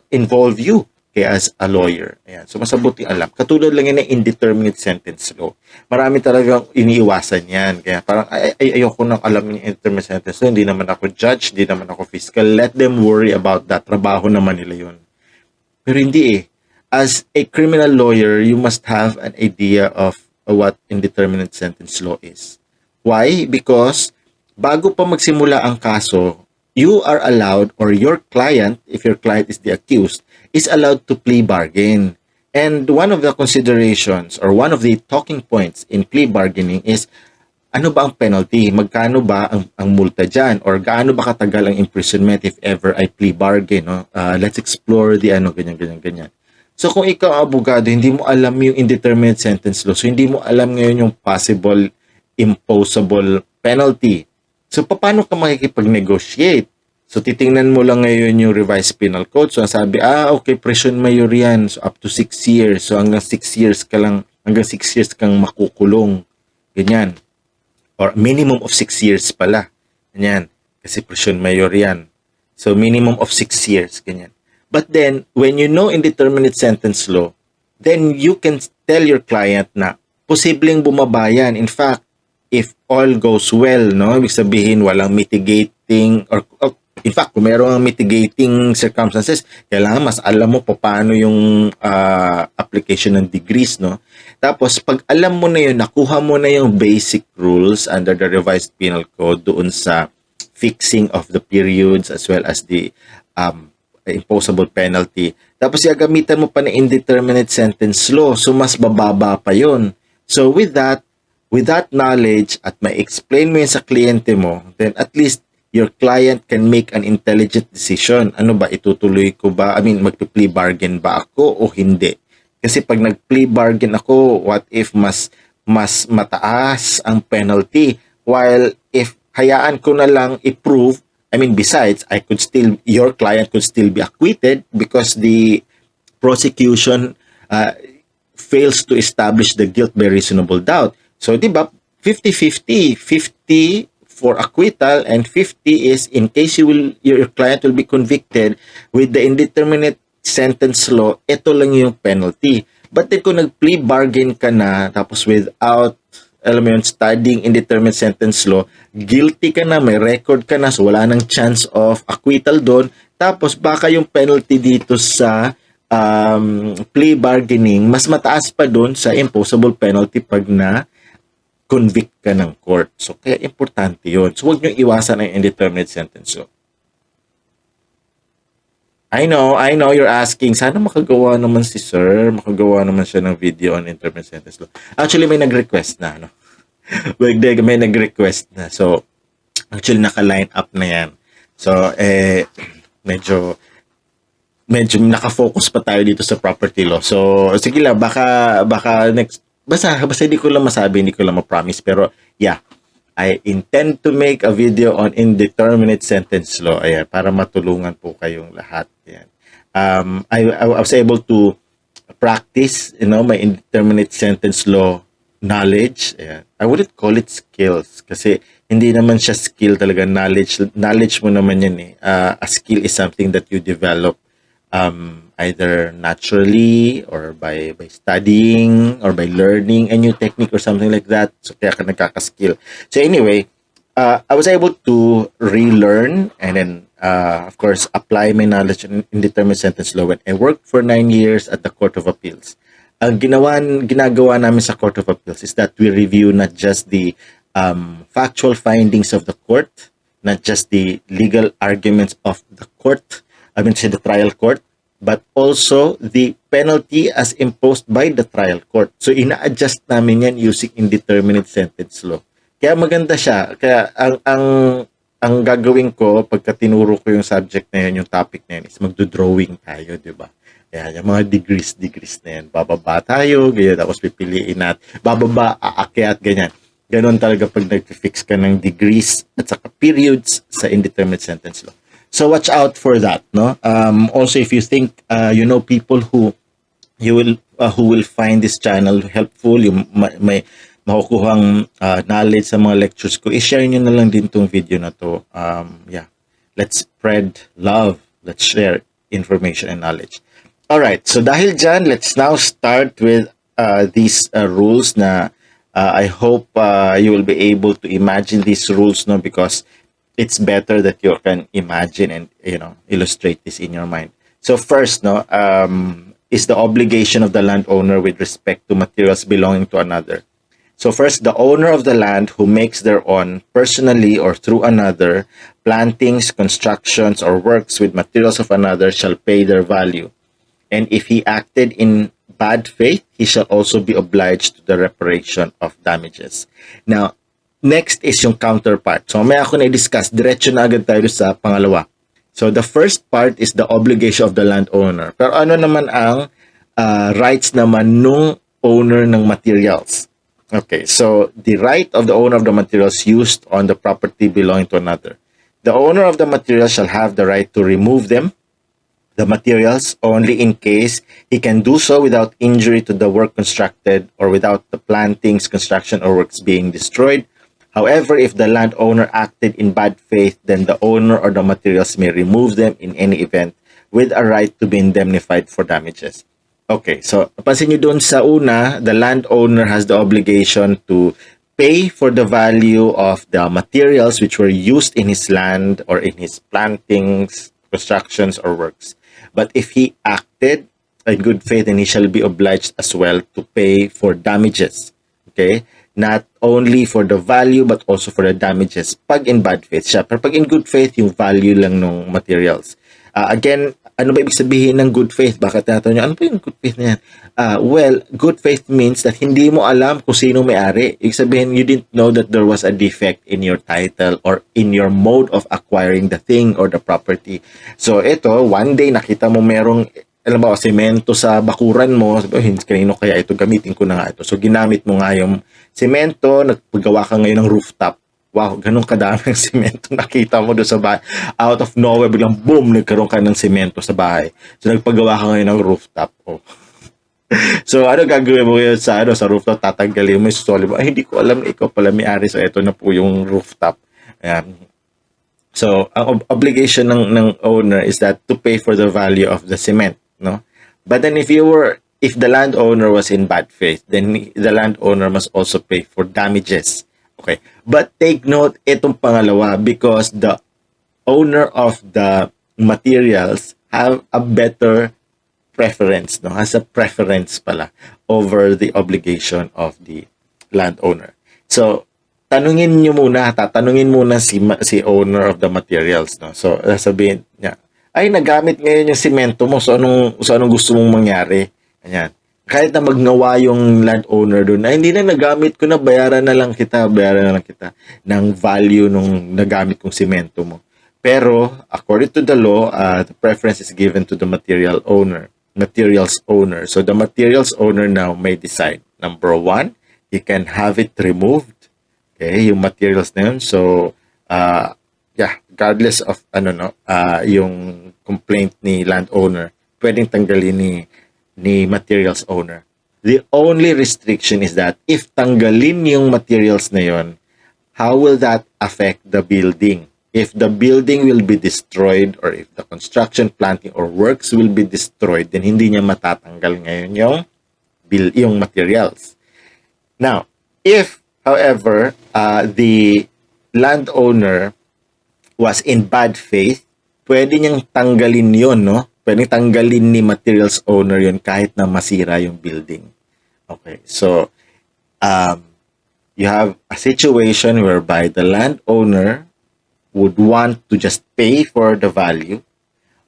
Speaker 1: involve you as a lawyer? Ayan. So, masabuti alam. Katulad lang yan ng indeterminate sentence law. Marami talagang iniiwasan yan. Kaya parang, ayoko nang alam yung indeterminate sentence law. Hindi naman ako judge, hindi naman ako fiscal. Let them worry about that. Trabaho naman nila yun. Pero hindi eh. As a criminal lawyer, you must have an idea of what indeterminate sentence law is. Why? Because bago pa magsimula ang kaso, you are allowed, or your client, if your client is the accused, is allowed to plea bargain. And one of the considerations or one of the talking points in plea bargaining is, ano ba ang penalty? Magkano ba ang multa dyan? Or gaano ba katagal ang imprisonment if ever I plea bargain? No? Let's explore the ganyan. So kung ikaw ang abogado, hindi mo alam yung indeterminate sentence law. So hindi mo alam ngayon yung possible imposable penalty. So paano ka makikipag-negotiate? So titingnan mo lang ngayon yung revised penal code. So sabi, okay, presyon mayor yan. So up to 6 years. So hanggang 6 years ka lang, hanggang 6 years kang makukulong. Ganyan. Or minimum of 6 years pala. Ganyan. Kasi presyon mayor yan. So minimum of 6 years. Ganyan. But then, when you know indeterminate sentence law, then you can tell your client na posibleng bumaba yan. In fact, if all goes well, no, ibig sabihin walang mitigating or in fact, kung mayroong mitigating circumstances, kailangan mas alam mo paano yung application ng degrees, no? Tapos, pag alam mo na yun, nakuha mo na yung basic rules under the revised penal code doon sa fixing of the periods as well as the imposable penalty. Tapos gagamitan mo pa ng indeterminate sentence law. So, mas bababa pa yun. So, with that knowledge at ma-explain mo yun sa kliyente mo, then at least your client can make an intelligent decision. Ano ba, itutuloy ko ba? I mean, mag-plea bargain ba ako o hindi? Kasi pag nag-plea bargain ako, what if mas mataas ang penalty? While if hayaan ko na lang i-prove, I mean, besides, your client could still be acquitted because the prosecution fails to establish the guilt by reasonable doubt. So, di ba, 50-50, 50 for acquittal and 50 is in case your client will be convicted with the indeterminate sentence law, ito lang yung penalty. But then kung nag-plea bargain ka na, tapos without alam mo yun, studying indeterminate sentence law, guilty ka na, may record ka na, so wala nang chance of acquittal doon. Tapos baka yung penalty dito sa plea bargaining, mas mataas pa doon sa imposable penalty pag na convict ka ng court. So kaya importante yun. So huwag nyo iwasan ang indeterminate sentence law. I know you're asking, sana makagawa naman si sir, makagawa naman siya ng video on indeterminate sentence law. Actually, may nag-request na, no? May nag-request na. So, actually, naka-line up na yan. So, medyo naka-focus pa tayo dito sa property law. So, sige lang, baka next, basta hindi ko lang masabi, hindi ko lang ma-promise. Pero, yeah, I intend to make a video on indeterminate sentence law. Ayan, para matulungan po kayong lahat. Ayan. I was able to practice, my indeterminate sentence law knowledge. Ayan. I wouldn't call it skills kasi hindi naman siya skill talaga. Knowledge mo naman yan eh. A skill is something that you develop either naturally or by studying or by learning a new technique or something like that. So kaya ka nagkaka-skill. So anyway, I was able to relearn and then of course apply my knowledge in indeterminate sentence law when I worked for 9 years at the Court of Appeals. Ang ginagawa namin sa Court of Appeals is that we review not just the factual findings of the court, not just the legal arguments of the court, the trial court, but also the penalty as imposed by the trial court. So, ina-adjust namin yan using indeterminate sentence law. Kaya maganda siya. Kaya ang gagawin ko, pagka tinuro ko yung subject na yun, yung topic na yun, is magdo-drawing tayo, di ba? Kaya yung mga degrees na yan. Bababa tayo, ganyan, tapos pipiliin natin. Bababa, aakyat, ganyan. Ganon talaga pag nag-fix ka ng degrees at saka periods sa indeterminate sentence law. So watch out for that, no? Also, if you think you know people who will find this channel helpful, yung may makukuhang knowledge sa mga lectures ko, i-share nyo na lang din tong video na to. Yeah, let's spread love. Let's share information and knowledge. All right. So dahil dyan, let's now start with these rules na I hope you will be able to imagine these rules, no? Because it's better that you can imagine and illustrate this in your mind. So first, is the obligation of the landowner with respect to materials belonging to another. So first, the owner of the land who makes thereon personally or through another plantings, constructions, or works with materials of another shall pay their value. And if he acted in bad faith, he shall also be obliged to the reparation of damages. Now, next is yung counterpart. So, may ako na-discuss. Diretso na agad tayo sa pangalawa. So, the first part is the obligation of the landowner. Pero ano naman ang rights naman nung owner ng materials. Okay, so the right of the owner of the materials used on the property belonging to another. The owner of the materials shall have the right to remove them, the materials, only in case he can do so without injury to the work constructed or without the plantings, construction, or works being destroyed. However, if the landowner acted in bad faith, then the owner or the materials may remove them in any event with a right to be indemnified for damages. Okay, so napansin nyo doon sa una, the landowner has the obligation to pay for the value of the materials which were used in his land or in his plantings, constructions, or works. But if he acted in good faith, then he shall be obliged as well to pay for damages. Okay? Not only for the value but also for the damages pag in bad faith siya. Pero pag in good faith, yung value lang ng materials. Again, ano ba ibig sabihin ng good faith? Bakit natin nyo, ano ba yung good faith na yan? Well, good faith means that hindi mo alam kung sino may-ari. Ibig sabihin, you didn't know that there was a defect in your title or in your mode of acquiring the thing or the property. So, ito, one day, nakita mo merong, alam ba, semento sa bakuran mo. Sabi, kanino kaya ito? Gamitin ko na nga ito. So, ginamit mo nga yung semento, nagpagawa ka ngayon ng rooftop. Wow, ganun kadaming semento nakita mo doon sa bahay. Out of nowhere, biglang boom, nagkaroon ka ng semento sa bahay. So, nagpagawa ka ngayon ng rooftop. Oh. So, ano gagawin mo yun sa rooftop? Tatanggalin mo, isusoli mo. Ay, hindi ko alam na ikaw pala may-ari. So, ito na po yung rooftop. Ayan. So, ang obligation ng owner is that to pay for the value of the cement, no? But then if the landowner was in bad faith, then the landowner must also pay for damages. Okay. But take note itong pangalawa because the owner of the materials have a better preference, no? Has a preference pala over the obligation of the landowner. So, tatanungin muna si owner of the materials, no? So, sabihin niya, ay, nagamit ngayon yung simento mo, so anong gusto mong mangyari? Ayan. Kahit na magnawa yung landowner doon, na hindi na nagamit ko na, bayaran na lang kita ng value nung nagamit kong simento mo. Pero, according to the law, the preference is given to the materials owner. So, the materials owner now may decide. Number one, he can have it removed. Okay, yung materials na yun. So, regardless of, yung complaint ni landowner, pwedeng tanggalin ni materials owner. The only restriction is that if tanggalin yung materials na yon, how will that affect the building? If the building will be destroyed or if the construction, planting, or works will be destroyed, then hindi niya matatanggal ngayon yung materials. Now, if, however, the landowner was in bad faith, pwede niyang tanggalin yon, no? Pwedeng tanggalin ni materials owner yun kahit na masira yung building. Okay, so you have a situation whereby the landowner would want to just pay for the value.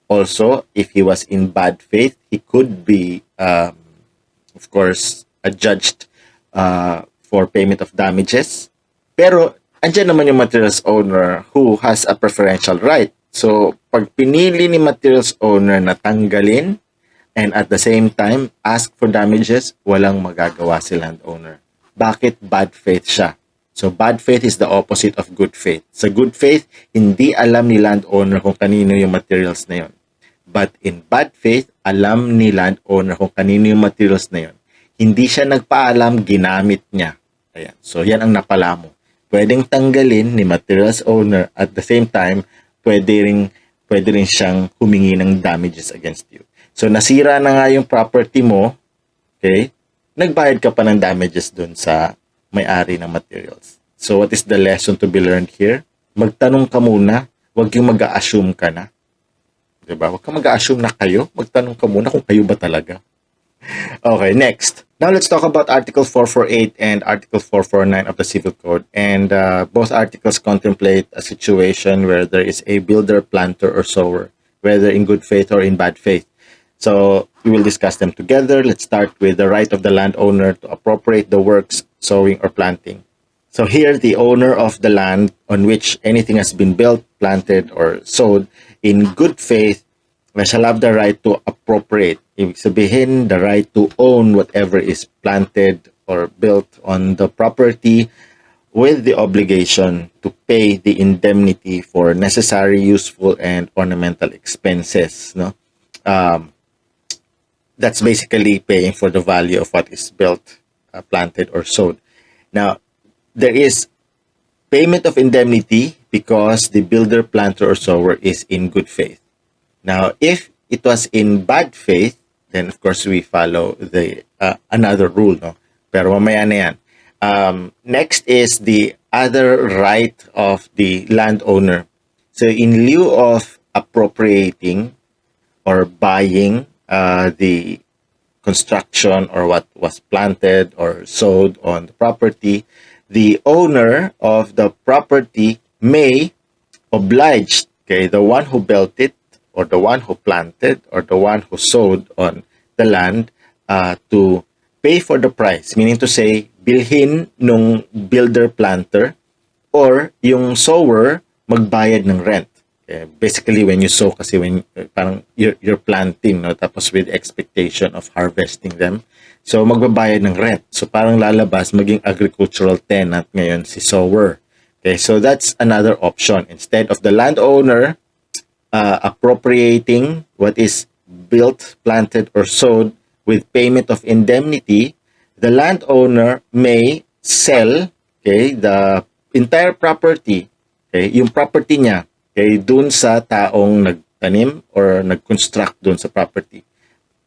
Speaker 1: Also, if he was in bad faith, he could be, of course, adjudged for payment of damages. Pero, andyan naman yung materials owner who has a preferential right. So, pag pinili ni materials owner na tanggalin and at the same time ask for damages, walang magagawa si landowner. Bakit? Bad faith siya. So, bad faith is the opposite of good faith. Sa good faith, hindi alam ni landowner kung kanino yung materials na yon. But in bad faith, alam ni landowner kung kanino yung materials na yon. Hindi siya nagpaalam, ginamit niya. Ayan. So, yan ang napala mo. Pwedeng tanggalin ni materials owner at the same time, pwede rin siyang humingi ng damages against you. So, nasira na nga yung property mo, okay? Nagbayad ka pa ng damages dun sa may-ari ng materials. So, what is the lesson to be learned here? Magtanong ka muna, huwag yung mag-a-assume ka na. Diba? Huwag kang mag-a-assume na kayo. Magtanong ka muna kung kayo ba talaga. Okay, next. Now, let's talk about Article 448 and Article 449 of the Civil Code. And both articles contemplate a situation where there is a builder, planter, or sower, whether in good faith or in bad faith. So, we will discuss them together. Let's start with the right of the landowner to appropriate the works, sowing, or planting. So, here, the owner of the land on which anything has been built, planted, or sowed in good faith shall have the right to appropriate. Ibig sabihin, the right to own whatever is planted or built on the property with the obligation to pay the indemnity for necessary, useful, and ornamental expenses. No, that's basically paying for the value of what is built, planted, or sowed. Now, there is payment of indemnity because the builder, planter, or sower is in good faith. Now, if it was in bad faith, then of course we follow the another rule, no? Pero mamaya na yan. Next is the other right of the landowner. So in lieu of appropriating or buying the construction or what was planted or sowed on the property, the owner of the property may oblige, okay, the one who built it or the one who planted or the one who sowed on the land to pay for the price. Meaning to say, bilhin nung builder-planter or yung sower magbayad ng rent. Okay? Basically, when you sow kasi when parang you're planting, no? Tapos with expectation of harvesting them. So, magbabayad ng rent. So, parang lalabas maging agricultural tenant ngayon si sower. Okay, so that's another option. Instead of the landowner appropriating what is built, planted, or sowed with payment of indemnity, the landowner may sell, okay, the entire property, okay, yung property niya, okay, dun sa taong nagtanim or nag-construct dun sa property.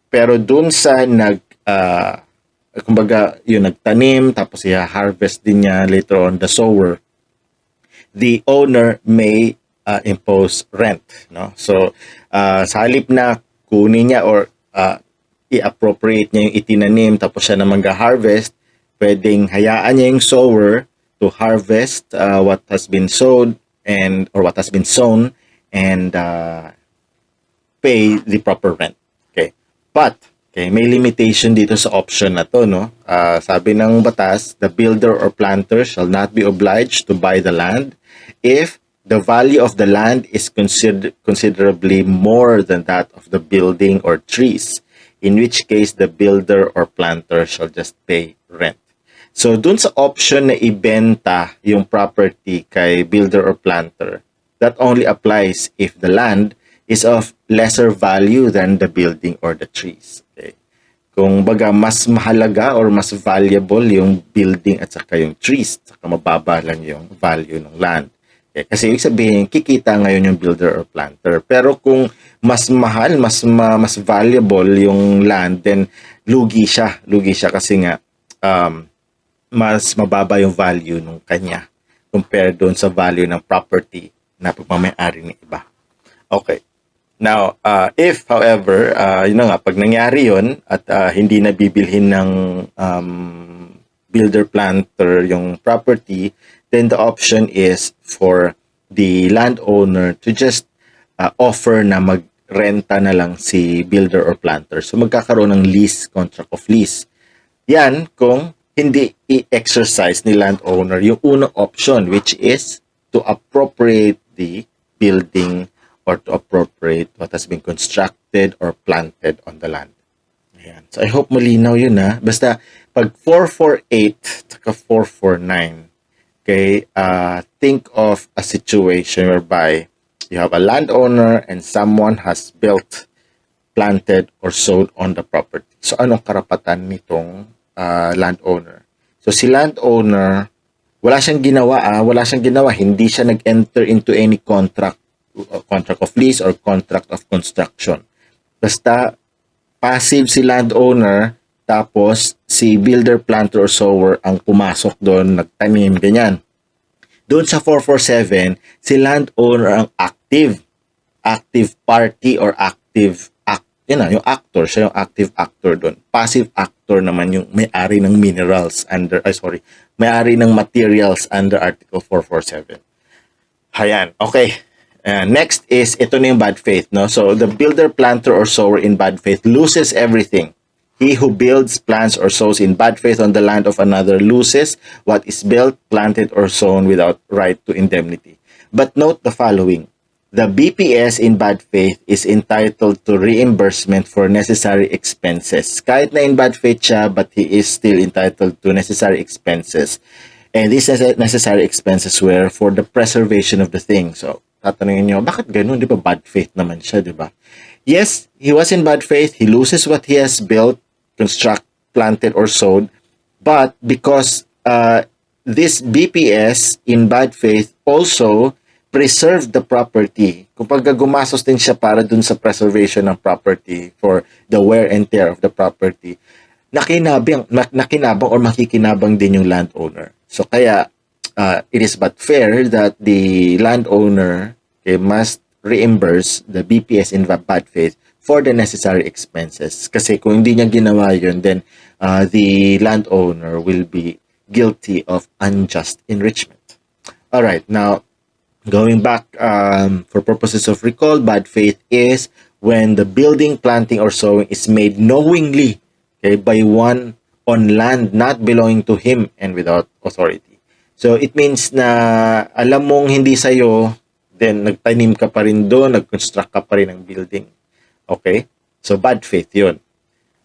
Speaker 1: Pero dun sa kumbaga, yung nagtanim, tapos i-harvest din niya later on the sower, the owner may impose rent, no? So sa halip na kunin niya or i-appropriate niya yung itinanim tapos siya na mag-harvest, pwedeng hayaan niya yung sower to harvest what has been sowed or what has been sown and pay the proper rent. Okay, but okay, may limitation dito sa option na to, no? Sabi ng batas, the builder or planter shall not be obliged to buy the land if the value of the land is considerably more than that of the building or trees, in which case the builder or planter shall just pay rent. So, dun sa option na ibenta yung property kay builder or planter, that only applies if the land is of lesser value than the building or the trees. Okay? Kung baga mas mahalaga or mas valuable yung building at saka yung trees, saka mababa lang yung value ng land. Okay, kasi ibig sabihin, kikita ngayon yung builder or planter. Pero kung mas mahal, mas valuable yung land, then lugi siya. Lugi siya kasi nga mas mababa yung value ng kanya compared doon sa value ng property na pagmamayari ng iba. Okay. Now, if however, yun nga, pag nangyari yun at hindi na bibilhin ng builder-planter yung property, then the option is for the landowner to just offer na magrenta na lang si builder or planter. So magkakaroon ng lease, contract of lease. Yan kung hindi i-exercise ni landowner yung unang option, which is to appropriate the building or to appropriate what has been constructed or planted on the land. Ayan. So I hope malinaw yun, ha. Basta pag 448 at 449, okay, think of a situation whereby you have a landowner and someone has built, planted, or sowed on the property. So, anong karapatan nitong landowner? So, si landowner, wala siyang ginawa, hindi siya nag-enter into any contract of lease or contract of construction. Basta, passive si landowner, tapos si builder, planter, or sower ang pumasok doon, nagtanim, ganyan. Doon sa 447, si landowner ang active party or yung actor, siya yung active actor doon. Passive actor naman yung may-ari ng may-ari ng materials under Article 447. Hayan, okay. Next is, ito na yung bad faith, no? So, the builder, planter, or sower in bad faith loses everything. He who builds, plants, or sows in bad faith on the land of another loses what is built, planted, or sown without right to indemnity. But note the following. the BPS in bad faith is entitled to reimbursement for necessary expenses. Kahit na in bad faith siya, but he is still entitled to necessary expenses. And these necessary expenses were for the preservation of the thing. So, tatanungin nyo, bakit ganun? Di ba bad faith naman siya, di ba? Yes, he was in bad faith. He loses what he has built, construct, planted, or sowed. But because this BPS in bad faith also preserve the property. Kapag gumastos din siya para dun sa preservation ng property for the wear and tear of the property, nakinabang or makikinabang din yung landowner. So kaya it is but fair that the landowner must reimburse the BPS in bad faith for the necessary expenses. Kasi kung hindi niya ginawa yun, then the landowner will be guilty of unjust enrichment. All right, now going back for purposes of recall, bad faith is when the building, planting, or sowing is made knowingly by one on land not belonging to him and without authority. So it means na alam mong hindi sa'yo, then nagtanim ka pa rin doon, nag-construct ka pa rin ng building. Okay? So bad faith yun.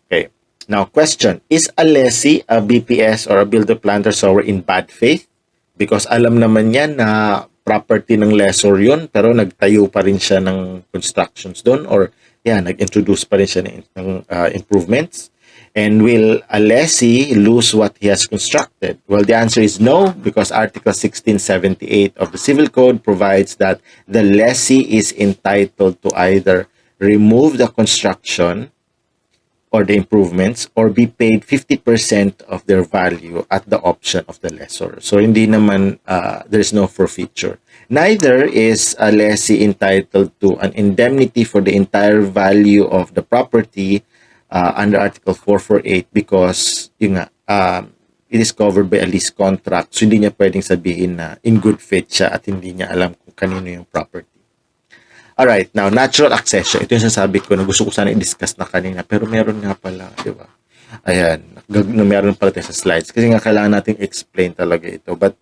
Speaker 1: Okay. Now question, is a lessee, a BPS, or a builder, planter, sower in bad faith? Because alam naman yan na property ng lessor yun, pero nagtayo pa rin siya ng constructions doon, or nag-introduce pa rin siya ng improvements. And will a lessee lose what he has constructed? Well, the answer is no, because Article 1678 of the Civil Code provides that the lessee is entitled to either remove the construction or the improvements or be paid 50% of their value at the option of the lessor. So hindi naman, there's no forfeiture. Neither is a lessee entitled to an indemnity for the entire value of the property under Article 448 because it is covered by a lease contract. So hindi niya pwedeng sabihin na in good faith siya at hindi niya alam kung kanino yung property. Alright, now, natural accession. Ito yung sasabi ko na gusto ko sana i-discuss na kanina. Pero meron nga pala, di ba? Ayan, meron pala tayo sa slides. Kasi nga kailangan natin explain talaga ito. But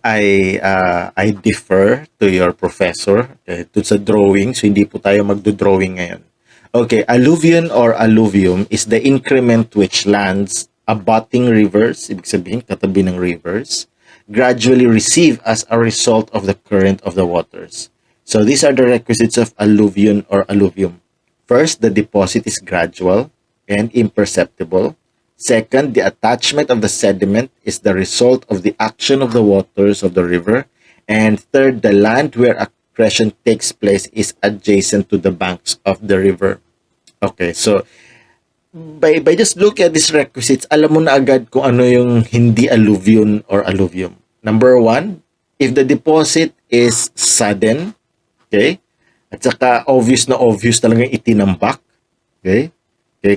Speaker 1: I defer to your professor to sa drawing. So, hindi po tayo magdo-drawing ngayon. Okay, alluvion or alluvium is the increment which lands abutting rivers, ibig sabihin, katabi ng rivers, gradually receive as a result of the current of the waters. So these are the requisites of alluvion or alluvium. First, the deposit is gradual and imperceptible. Second, the attachment of the sediment is the result of the action of the waters of the river. And third, the land where accretion takes place is adjacent to the banks of the river. Okay, so by just look at these requisites, alam mo na agad kung ano yung hindi alluvion or alluvium. Number one, if the deposit is sudden, okay, at saka obvious talagang itinambak, okay,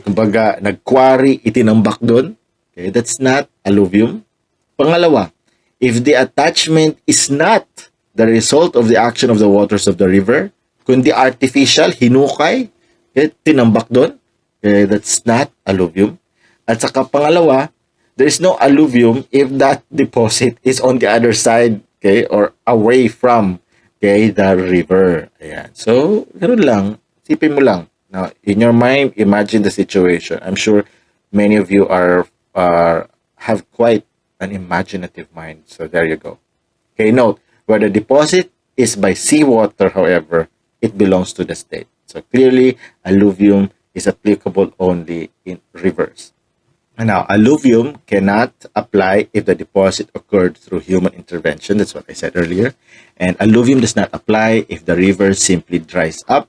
Speaker 1: kumbaga nag-quarry, itinambak doon, okay, that's not alluvium. Pangalawa, if the attachment is not the result of the action of the waters of the river, kundi artificial, hinukay, okay, tinambak doon, okay, that's not alluvium. At saka pangalawa, there is no alluvium if that deposit is on the other side, okay, or away from, okay, the river. Ayan. So, ganoon lang. Sipin mo lang. Now, in your mind, imagine the situation. I'm sure many of you have quite an imaginative mind. So, there you go. Okay, note, where the deposit is by seawater, however, it belongs to the state. So, clearly, alluvium is applicable only in rivers. Now, alluvium cannot apply if the deposit occurred through human intervention. That's what I said earlier. And alluvium does not apply if the river simply dries up.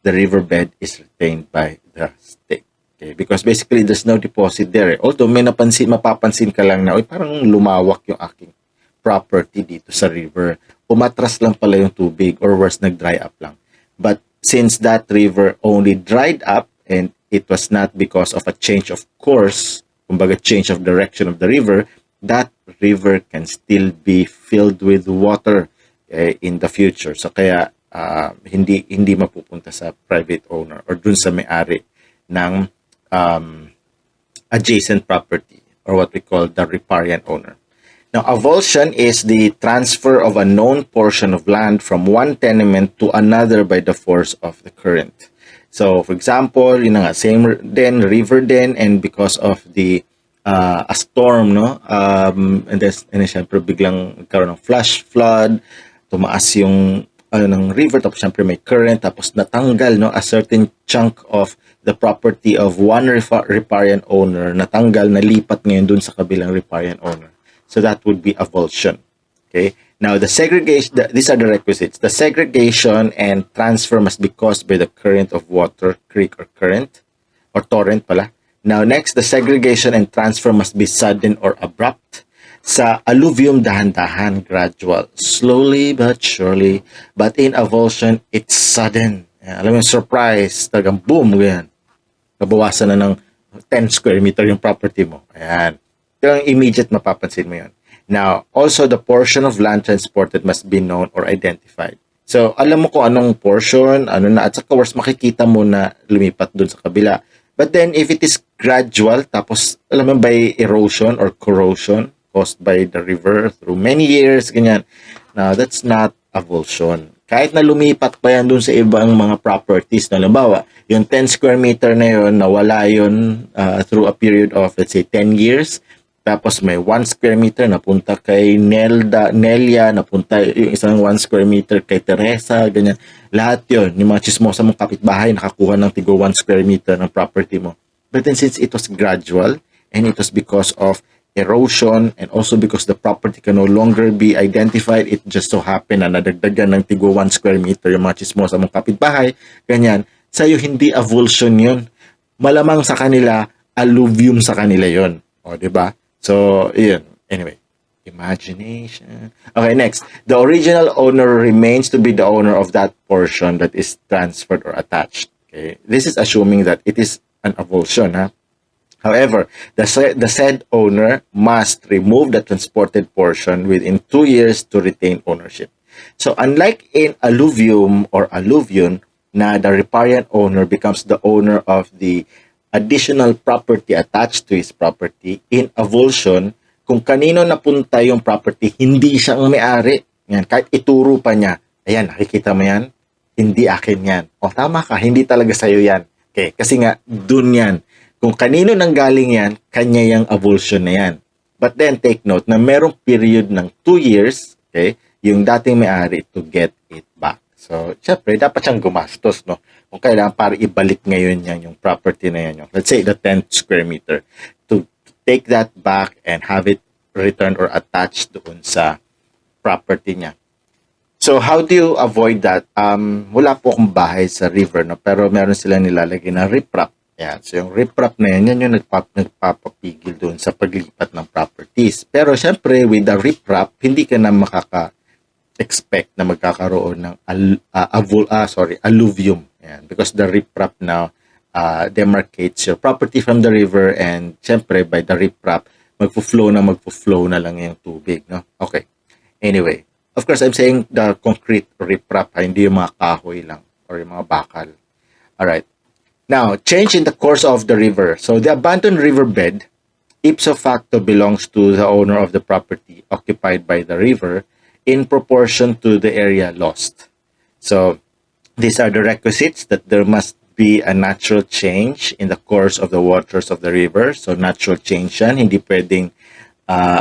Speaker 1: The riverbed is retained by the state. Okay? Because basically, there's no deposit there. Although may mapapansin ka lang na, parang lumawak yung aking property dito sa river. Umatras lang pala yung tubig or worse, nag-dry up lang. But since that river only dried up and it was not because of a change of course, kumbaga change of direction of the river, that river can still be filled with water in the future. So kaya hindi mapupunta sa private owner or dun sa may-ari ng adjacent property or what we call the riparian owner. Now, avulsion is the transfer of a known portion of land from one tenement to another by the force of the current. So, for example, yun na nga, same din, river din, and because of the a storm, no? And then syempre biglang nagkaroon ng flash flood, tumaas yung ng river, tapos syempre may current, tapos natanggal, no, a certain chunk of the property of one riparian owner, natanggal, nalipat ngayon dun sa kabilang riparian owner. So that would be avulsion. Okay. Now the segregation, these are the requisites. The segregation and transfer must be caused by the current of water, creek or current, or torrent pala. Now next, the segregation and transfer must be sudden or abrupt. Sa alluvium, dahan-dahan, gradual, slowly but surely. But in avulsion, it's sudden. Alam mo yung surprise, talagang boom, ganyan. Nabawasan na ng 10 square meter yung property mo. Ayan. Yung immediate mapapansin mo yun. Now, also the portion of land transported must be known or identified. So, alam mo kung anong portion, ano na, at saka worst makikita mo na lumipat dun sa kabila. But then, if it is gradual, tapos, alam mo, by erosion or corrosion caused by the river through many years, ganyan. Now, that's not avulsion. Kahit na lumipat pa yan dun sa ibang mga properties, na halimbawa, yung 10 square meter na yun, nawala yun through a period of, let's say, 10 years, tapos may 1 square meter napunta kay Nelia, napunta yung isang 1 square meter kay Teresa, ganyan. Lahat yun, yung mga chismosa mong kapitbahay, nakakuha ng tigo 1 square meter ng property mo. But then since it was gradual, and it was because of erosion, and also because the property can no longer be identified, it just so happened na nadagdagan ng tigo 1 square meter yung mga chismosa mong kapitbahay, ganyan. Sa'yo, hindi avulsion yun. Malamang sa kanila, alluvium sa kanila yun. O, diba? So, yun. Anyway, imagination. Okay, next. The original owner remains to be the owner of that portion that is transferred or attached. Okay, this is assuming that it is an avulsion. Huh? However, the said owner must remove the transported portion within 2 years to retain ownership. So, unlike in alluvium or alluvion, na the riparian owner becomes the owner of the additional property attached to his property, in avulsion, kung kanino napunta yung property, hindi siya ang may-ari. Yan, kahit ituro pa niya, ayan, nakikita mo yan, hindi akin yan. O tama ka, hindi talaga sa'yo yan. Okay, kasi nga, dun yan. Kung kanino nanggaling yan, kanya yung avulsion na yan. But then, take note na merong period ng 2 years, okay, yung dating may-ari to get it back. So, syempre, dapat siyang gumastos, no? Kung kailangan para ibalik ngayon yan, yung property na yan, yung, let's say, the 10 square meter, to take that back and have it returned or attached doon sa property niya. So, how do you avoid that? Wala po akong bahay sa river, no? Pero meron sila nilalagay na riprap. Yan. So, yung riprap na yan, yan yung nagpapapigil doon sa paglipat ng properties. Pero, syempre, with the riprap, hindi ka na expect na magkakaroon ng alluvium. Yan. Because the riprap now demarcates your property from the river, and syempre by the riprap, magfo-flow na lang yung tubig. No? Okay. Anyway, of course, I'm saying the concrete riprap, hindi yung mga kahoy lang or yung mga bakal. Alright. Now, change in the course of the river. So, the abandoned riverbed, ipso facto, belongs to the owner of the property occupied by the river, in proportion to the area lost. So, these are the requisites: that there must be a natural change in the course of the waters of the river. So, natural change yan. Hindi pwedeng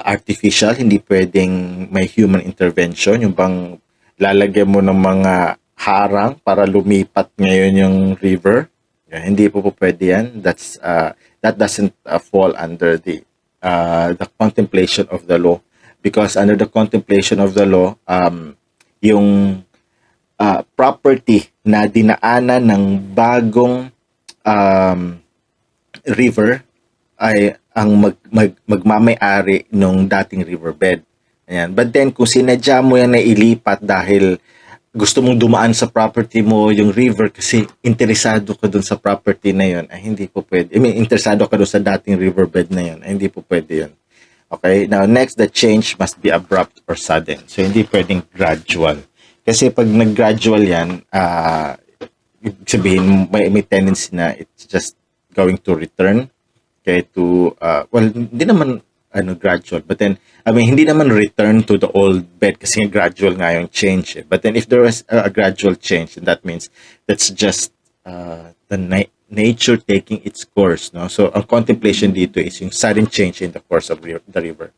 Speaker 1: artificial, hindi pwedeng may human intervention. Yung bang lalagyan mo ng mga harang para lumipat ngayon yung river. Hindi po pwede yan. That doesn't fall under the contemplation of the law. Because under the contemplation of the law, yung property na dinaanan ng bagong river ay ang magmamay-ari nung dating riverbed. Ayan. But then, kung sinadya mo yan na ilipat dahil gusto mong dumaan sa property mo yung river kasi interesado ka dun sa property na yun, ay hindi po pwede. I mean, interesado ka dun sa dating riverbed na yun, ay hindi po pwede yun. Okay, now next, the change must be abrupt or sudden. So, hindi pwedeng gradual. Kasi pag nag-gradual yan, ibig sabihin, may tendency na it's just going to return. Okay, to, well, hindi naman gradual. But then, hindi naman return to the old bed kasi gradual nga yung change. But then if there was a gradual change, then that means that's just the nature taking its course. No? So, ang contemplation dito is yung sudden change in the course of the river.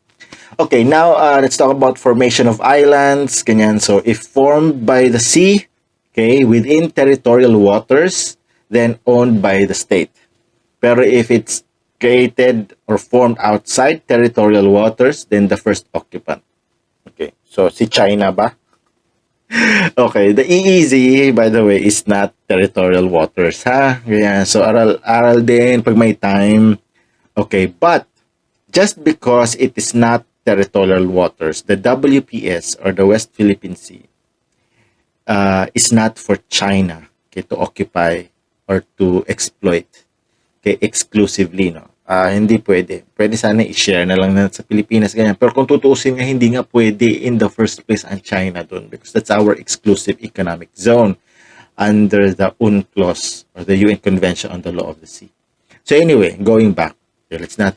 Speaker 1: Okay, now let's talk about formation of islands. Ganyan. So, if formed by the sea, okay, within territorial waters, then owned by the state. Pero if it's created or formed outside territorial waters, then the first occupant. Okay, so si China ba? Okay, the EEZ, by the way, is not territorial waters, ha? Ganyan. So, aral din pag may time. Okay, but just because it is not territorial waters, the WPS or the West Philippine Sea is not for China, okay, to occupy or to exploit, okay, exclusively, no? Hindi pwede. Pwede sana i-share na lang na sa Pilipinas, ganyan. Pero kung tutuusin nga, hindi nga pwede in the first place ang China doon because that's our exclusive economic zone under the UNCLOS or the UN Convention on the Law of the Sea. So anyway, going back, okay, let's not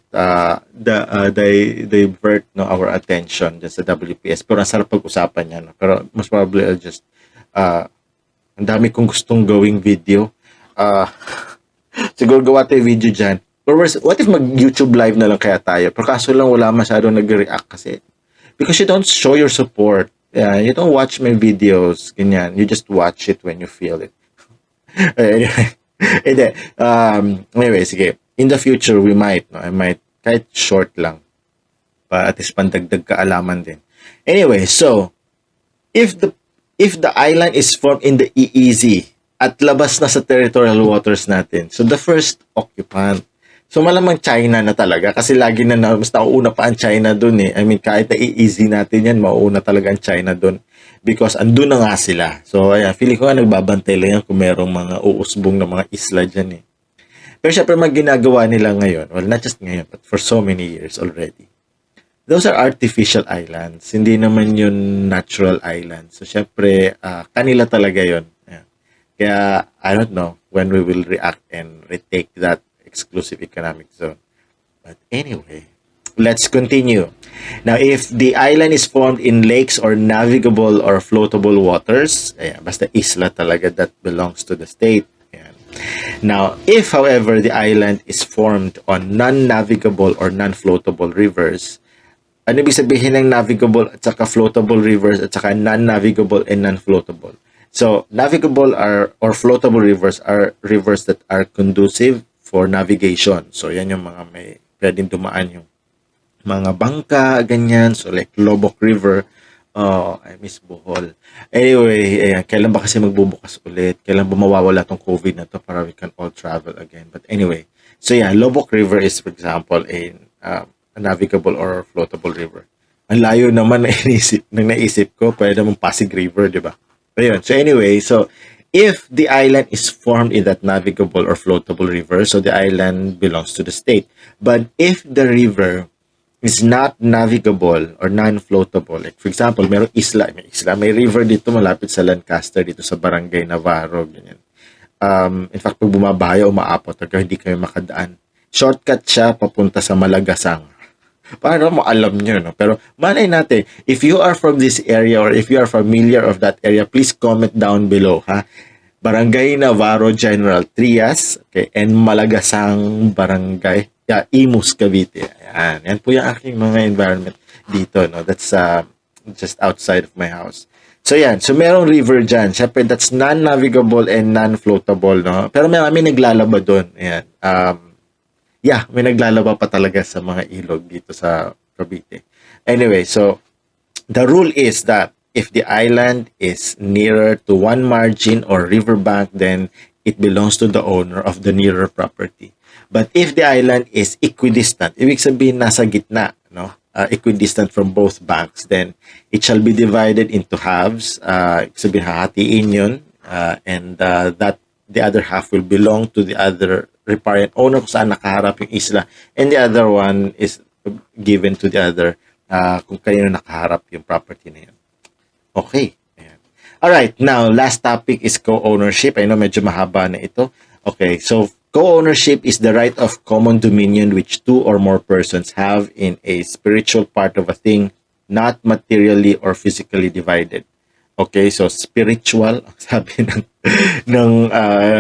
Speaker 1: divert our attention dyan sa WPS. Pero ang sarap pag-usapan yan. No? Pero most probably I'll just ang dami kong gustong gawing video. Siguro gawa tayo video dyan. Or what if mag-YouTube live na lang kaya tayo? Pero kaso lang wala masyadong nag-react kasi. Because you don't show your support. Yeah, you don't watch my videos. Ganyan. You just watch it when you feel it. Anyway, sige. In the future, we might. No? I might. Kahit short lang. At least pandagdag kaalaman din. Anyway, so, if the island is formed in the EEZ at labas na sa territorial waters natin, so the first occupant, so malamang China na talaga kasi lagi na mas nauuna pa ang China dun eh. Kahit na easy natin yan, mauuna talaga ang China dun because andun na nga sila. So ayan, feeling ko nga nagbabantay lang yan kung merong mga uusbong na mga isla dyan eh. Pero syempre ginagawa nila ngayon, well not just ngayon, but for so many years already. Those are artificial islands, hindi naman yun natural islands. So syempre, kanila talaga yun. Ayan. Kaya I don't know when we will react and retake that exclusive economic zone. But anyway, let's continue. Now, if the island is formed in lakes or navigable or floatable waters, ayan, basta isla talaga that belongs to the state. Ayan. Now, if, however, the island is formed on non-navigable or non-floatable rivers, ano ibig sabihin ng navigable at saka floatable rivers at saka non-navigable and non-floatable? So, navigable or floatable rivers are rivers that are conducive for navigation. So, yan yung mga may pwedeng dumaan yung mga bangka, ganyan. So, like Lobok River. Oh, I miss Bohol. Anyway, ayan, kailan ba kasi magbubukas ulit? Kailan ba mawawala tong COVID na to para we can all travel again? But anyway, so yeah, Lobok River is, for example, a navigable or floatable river. Ang layo naman naisip ko, pwede mong Pasig River, di ba? Ayun. So anyway, so if the island is formed in that navigable or floatable river, so the island belongs to the state. But if the river is not navigable or non-floatable, like for example, may river dito malapit sa Lancaster, dito sa Barangay Navarro, ganyan. In fact, pag bumabayo, umaapot, hindi kayo makadaan. Shortcut siya papunta sa Malagasang. Para mo alam nyo, no? Pero malay natin, if you are from this area or if you are familiar of that area, please comment down below, ha? Barangay Navarro General Trias, okay, and Malagasang Barangay, Imus, Cavite. Yan po yung aking mga environment dito, no? That's just outside of my house. So yan, so merong river dyan. Siyempre, that's non-navigable and non-floatable, no? Pero may naglalaba doon. Ayan. May naglalaba pa talaga sa mga ilog dito sa Cavite. Anyway, so the rule is that if the island is nearer to one margin or riverbank, then it belongs to the owner of the nearer property. But if the island is equidistant, ibig sabihin nasa gitna, no? Equidistant from both banks, then it shall be divided into halves. Ibig sabihin hahatiin yun, and that the other half will belong to the other riparian owner kung saan nakaharap yung isla, and the other one is given to the other kung kayo nakaharap yung property na yun. Okay. Ayan. Alright, now last topic is co-ownership. I know medyo mahaba na ito. Okay, so Co-ownership is the right of common dominion which two or more persons have in a spiritual part of a thing, not materially or physically divided. Okay, so spiritual, sabi ng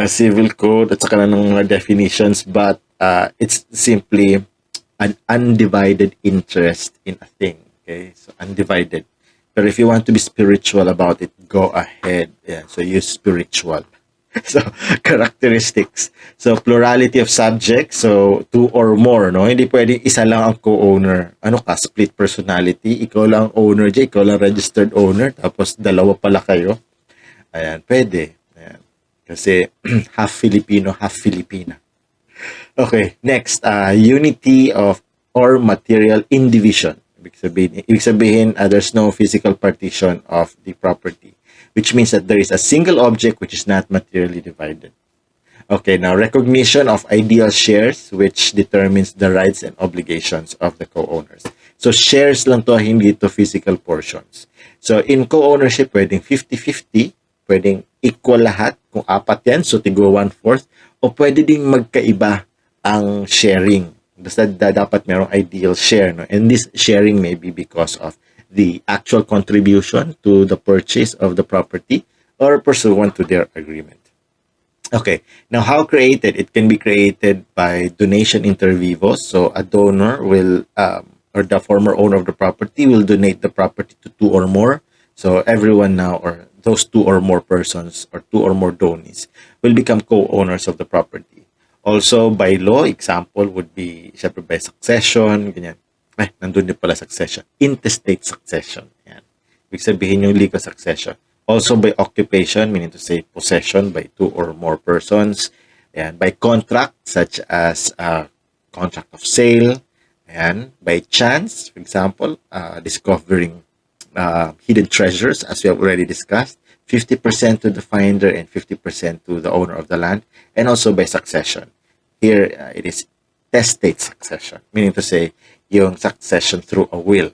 Speaker 1: civil code at saka ng mga definitions, but it's simply an undivided interest in a thing. Okay, so undivided. But if you want to be spiritual about it, go ahead. Yeah, so use spiritual. So, characteristics. So, plurality of subjects. So, two or more, no? Hindi pwedeng isa lang ang co-owner. Ano ka? Split personality. Ikaw lang ang owner dyan. Ikaw lang registered owner. Tapos, dalawa pala kayo. Ayan, pwede. Ayan. Kasi, half Filipino, half Filipina. Okay, next. Unity of or material indivision. Ibig sabihin, there's no physical partition of the property, which means that there is a single object which is not materially divided. Okay, now recognition of ideal shares, which determines the rights and obligations of the co-owners. So shares lang to, hindi to physical portions. So in co-ownership, pwedeng 50-50, pwedeng equal lahat, kung apat yan, so tigo 1/4, o pwede ding magkaiba ang sharing. Basta dapat merong ideal share, no? And this sharing may be because of the actual contribution to the purchase of the property or pursuant to their agreement. Okay, now how created? It can be created by donation inter vivos. So a donor will, or the former owner of the property will donate the property to two or more. So everyone now, or those two or more persons or two or more donees will become co-owners of the property. Also by law, example would be, syempre by succession, ganyan. Nandun din pala succession. Intestate succession. Yan. Ibig sabihin yung legal succession. Also by occupation, meaning to say possession by two or more persons. Yan. By contract, such as contract of sale. Yan. By chance, for example, discovering hidden treasures, as we have already discussed. 50% to the finder and 50% to the owner of the land. And also by succession. Here, it is testate succession, meaning to say, yung succession through a will.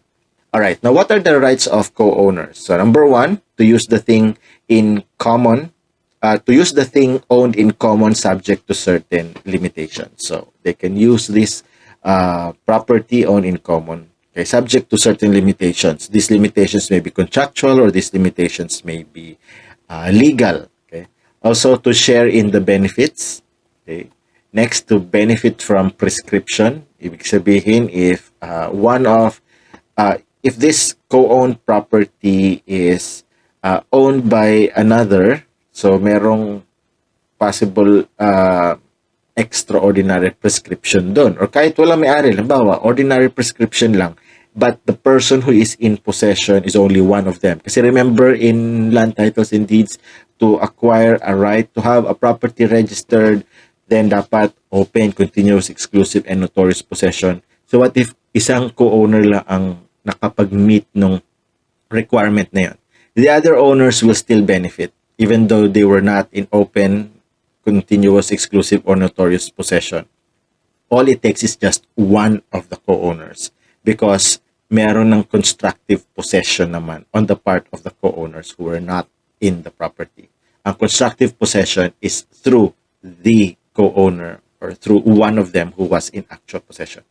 Speaker 1: All right. Now, what are the rights of co-owners? So, number one, to use the thing in common, to use the thing owned in common subject to certain limitations. So, they can use this property owned in common, okay, subject to certain limitations. These limitations may be contractual or these limitations may be legal. Okay. Also, to share in the benefits. Okay. Next, to benefit from prescription. Ibig sabihin, if if this co-owned property is owned by another, so merong possible extraordinary prescription doon. Or kahit wala may-ari, halimbawa, ordinary prescription lang, but the person who is in possession is only one of them. Kasi remember, in land titles and deeds, to acquire a right to have a property registered, then dapat open, continuous, exclusive, and notorious possession. So what if isang co-owner lang ang nakapag-meet ng requirement na yun? The other owners will still benefit even though they were not in open, continuous, exclusive, or notorious possession. All it takes is just one of the co-owners because meron ng constructive possession naman on the part of the co-owners who were not in the property. Ang constructive possession is through the co-owner or through one of them who was in actual possession.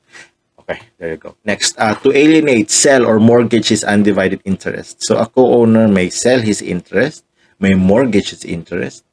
Speaker 1: Okay, there you go. Next, to alienate, sell, or mortgage his undivided interest. So a co-owner may sell his interest, may mortgage his interest,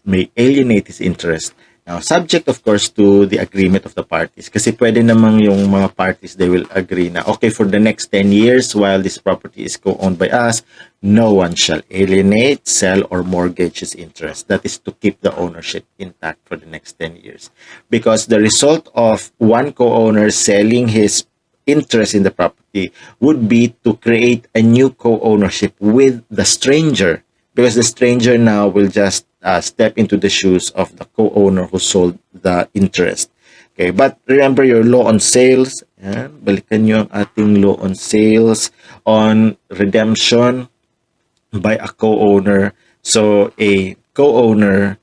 Speaker 1: may alienate his interest. Now, subject of course to the agreement of the parties. Kasi pwede namang yung mga parties, they will agree na, okay, for the next 10 years while this property is co-owned by us, no one shall alienate, sell, or mortgage his interest. That is to keep the ownership intact for the next 10 years. Because the result of one co-owner selling his interest in the property would be to create a new co-ownership with the stranger. Because the stranger now will just step into the shoes of the co-owner who sold the interest. Okay, but remember your law on sales. Yan, balikan nyo ang ating law on sales, on redemption by a co-owner. So a co-owner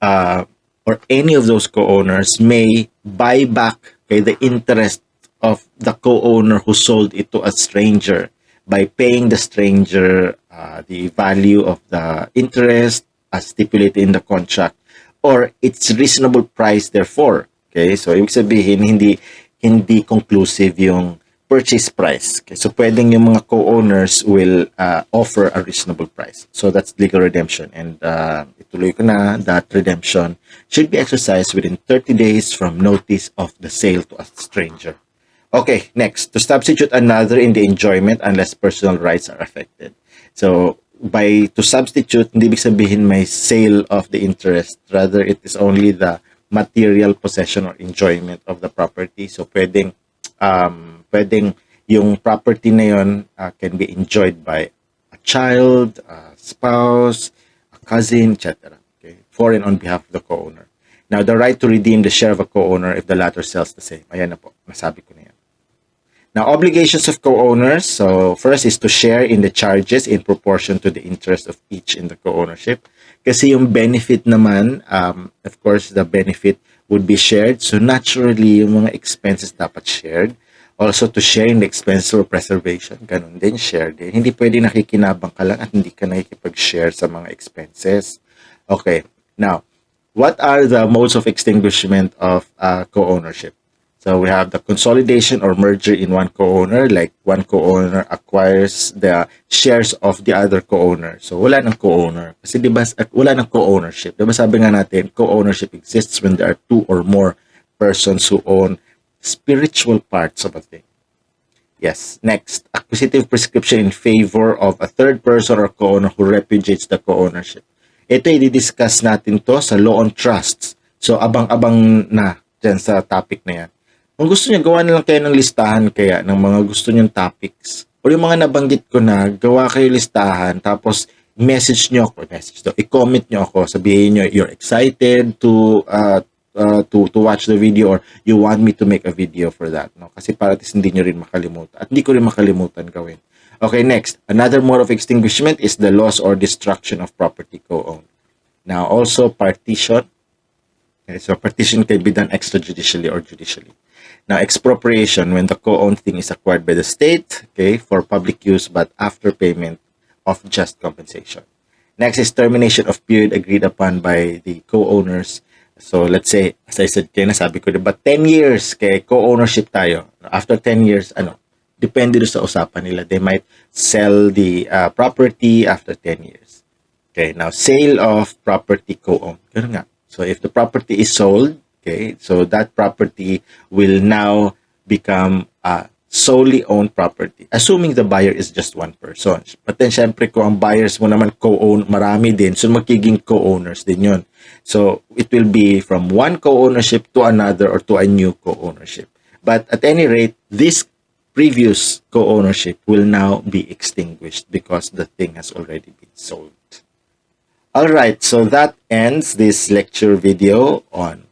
Speaker 1: or any of those co-owners may buy back, okay, the interest of the co-owner who sold it to a stranger by paying the stranger the value of the interest as stipulated in the contract, or it's reasonable price therefore. Okay, so ibig sabihin hindi conclusive yung purchase price. Okay, so pwedeng yung mga co-owners will offer a reasonable price. So that's legal redemption, and ituloy ko na that redemption should be exercised within 30 days from notice of the sale to a stranger. Okay, next, to substitute another in the enjoyment unless personal rights are affected. So to substitute, hindi ibig sabihin may sale of the interest, rather it is only the material possession or enjoyment of the property. So pwedeng yung property na yun can be enjoyed by a child, a spouse, a cousin, etc. Okay, for and on behalf of the co-owner. Now, the right to redeem the share of a co-owner if the latter sells the same. Ayan na po, nasabi ko na yan. Now, obligations of co-owners. So, first is to share in the charges in proportion to the interest of each in the co-ownership. Kasi yung benefit naman, of course, the benefit would be shared. So, naturally, yung mga expenses dapat shared. Also, to share in the expenses for preservation. Ganun din, share din. Hindi pwede nakikinabang ka lang at hindi ka nakikipag-share sa mga expenses. Okay. Now, what are the modes of extinguishment of co-ownership? So we have the consolidation or merger in one co-owner, like one co-owner acquires the shares of the other co-owner. So wala nang co-owner. Kasi diba, wala nang co-ownership. Diba sabi nga natin, co-ownership exists when there are two or more persons who own spiritual parts of a thing. Yes. Next, acquisitive prescription in favor of a third person or co-owner who repudiates the co-ownership. Ito, i-discuss natin to sa law on trusts. So abang-abang na dyan sa topic na yan. Kung gusto niyo, gawa na lang kayo ng listahan kaya ng mga gusto niyong topics. O yung mga nabanggit ko na, gawa kayo listahan, tapos message niyo ako, i-comment niyo ako, sabihin niyo you're excited to watch the video or you want me to make a video for that. No? Kasi para hindi niyo rin makalimutan. At hindi ko rin makalimutan gawin. Okay, next. Another mode of extinguishment is the loss or destruction of property co-owned. Now, also partition. Okay, so partition can be done extrajudicially or judicially. Now, expropriation, when the co-owned thing is acquired by the state, okay, for public use, but after payment of just compensation. Next is termination of period agreed upon by the co-owners. So, let's say, as I said, kaya nasabi ko, diba, 10 years, kay co-ownership tayo. After 10 years, depende sa usapan nila. They might sell the property after 10 years. Okay, now, sale of property co-owned. Ganun nga. So, if the property is sold, okay, so that property will now become solely owned property, assuming the buyer is just one person. But then, syempre, kung ang buyers mo naman co-own, marami din, so magiging co-owners din yun. So, it will be from one co-ownership to another or to a new co-ownership. But at any rate, this previous co-ownership will now be extinguished because the thing has already been sold. Alright, so that ends this lecture video on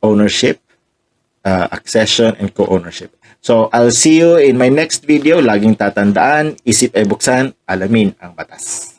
Speaker 1: ownership, accession, and co-ownership. So, I'll see you in my next video. Laging tatandaan, isip ay buksan, alamin ang batas.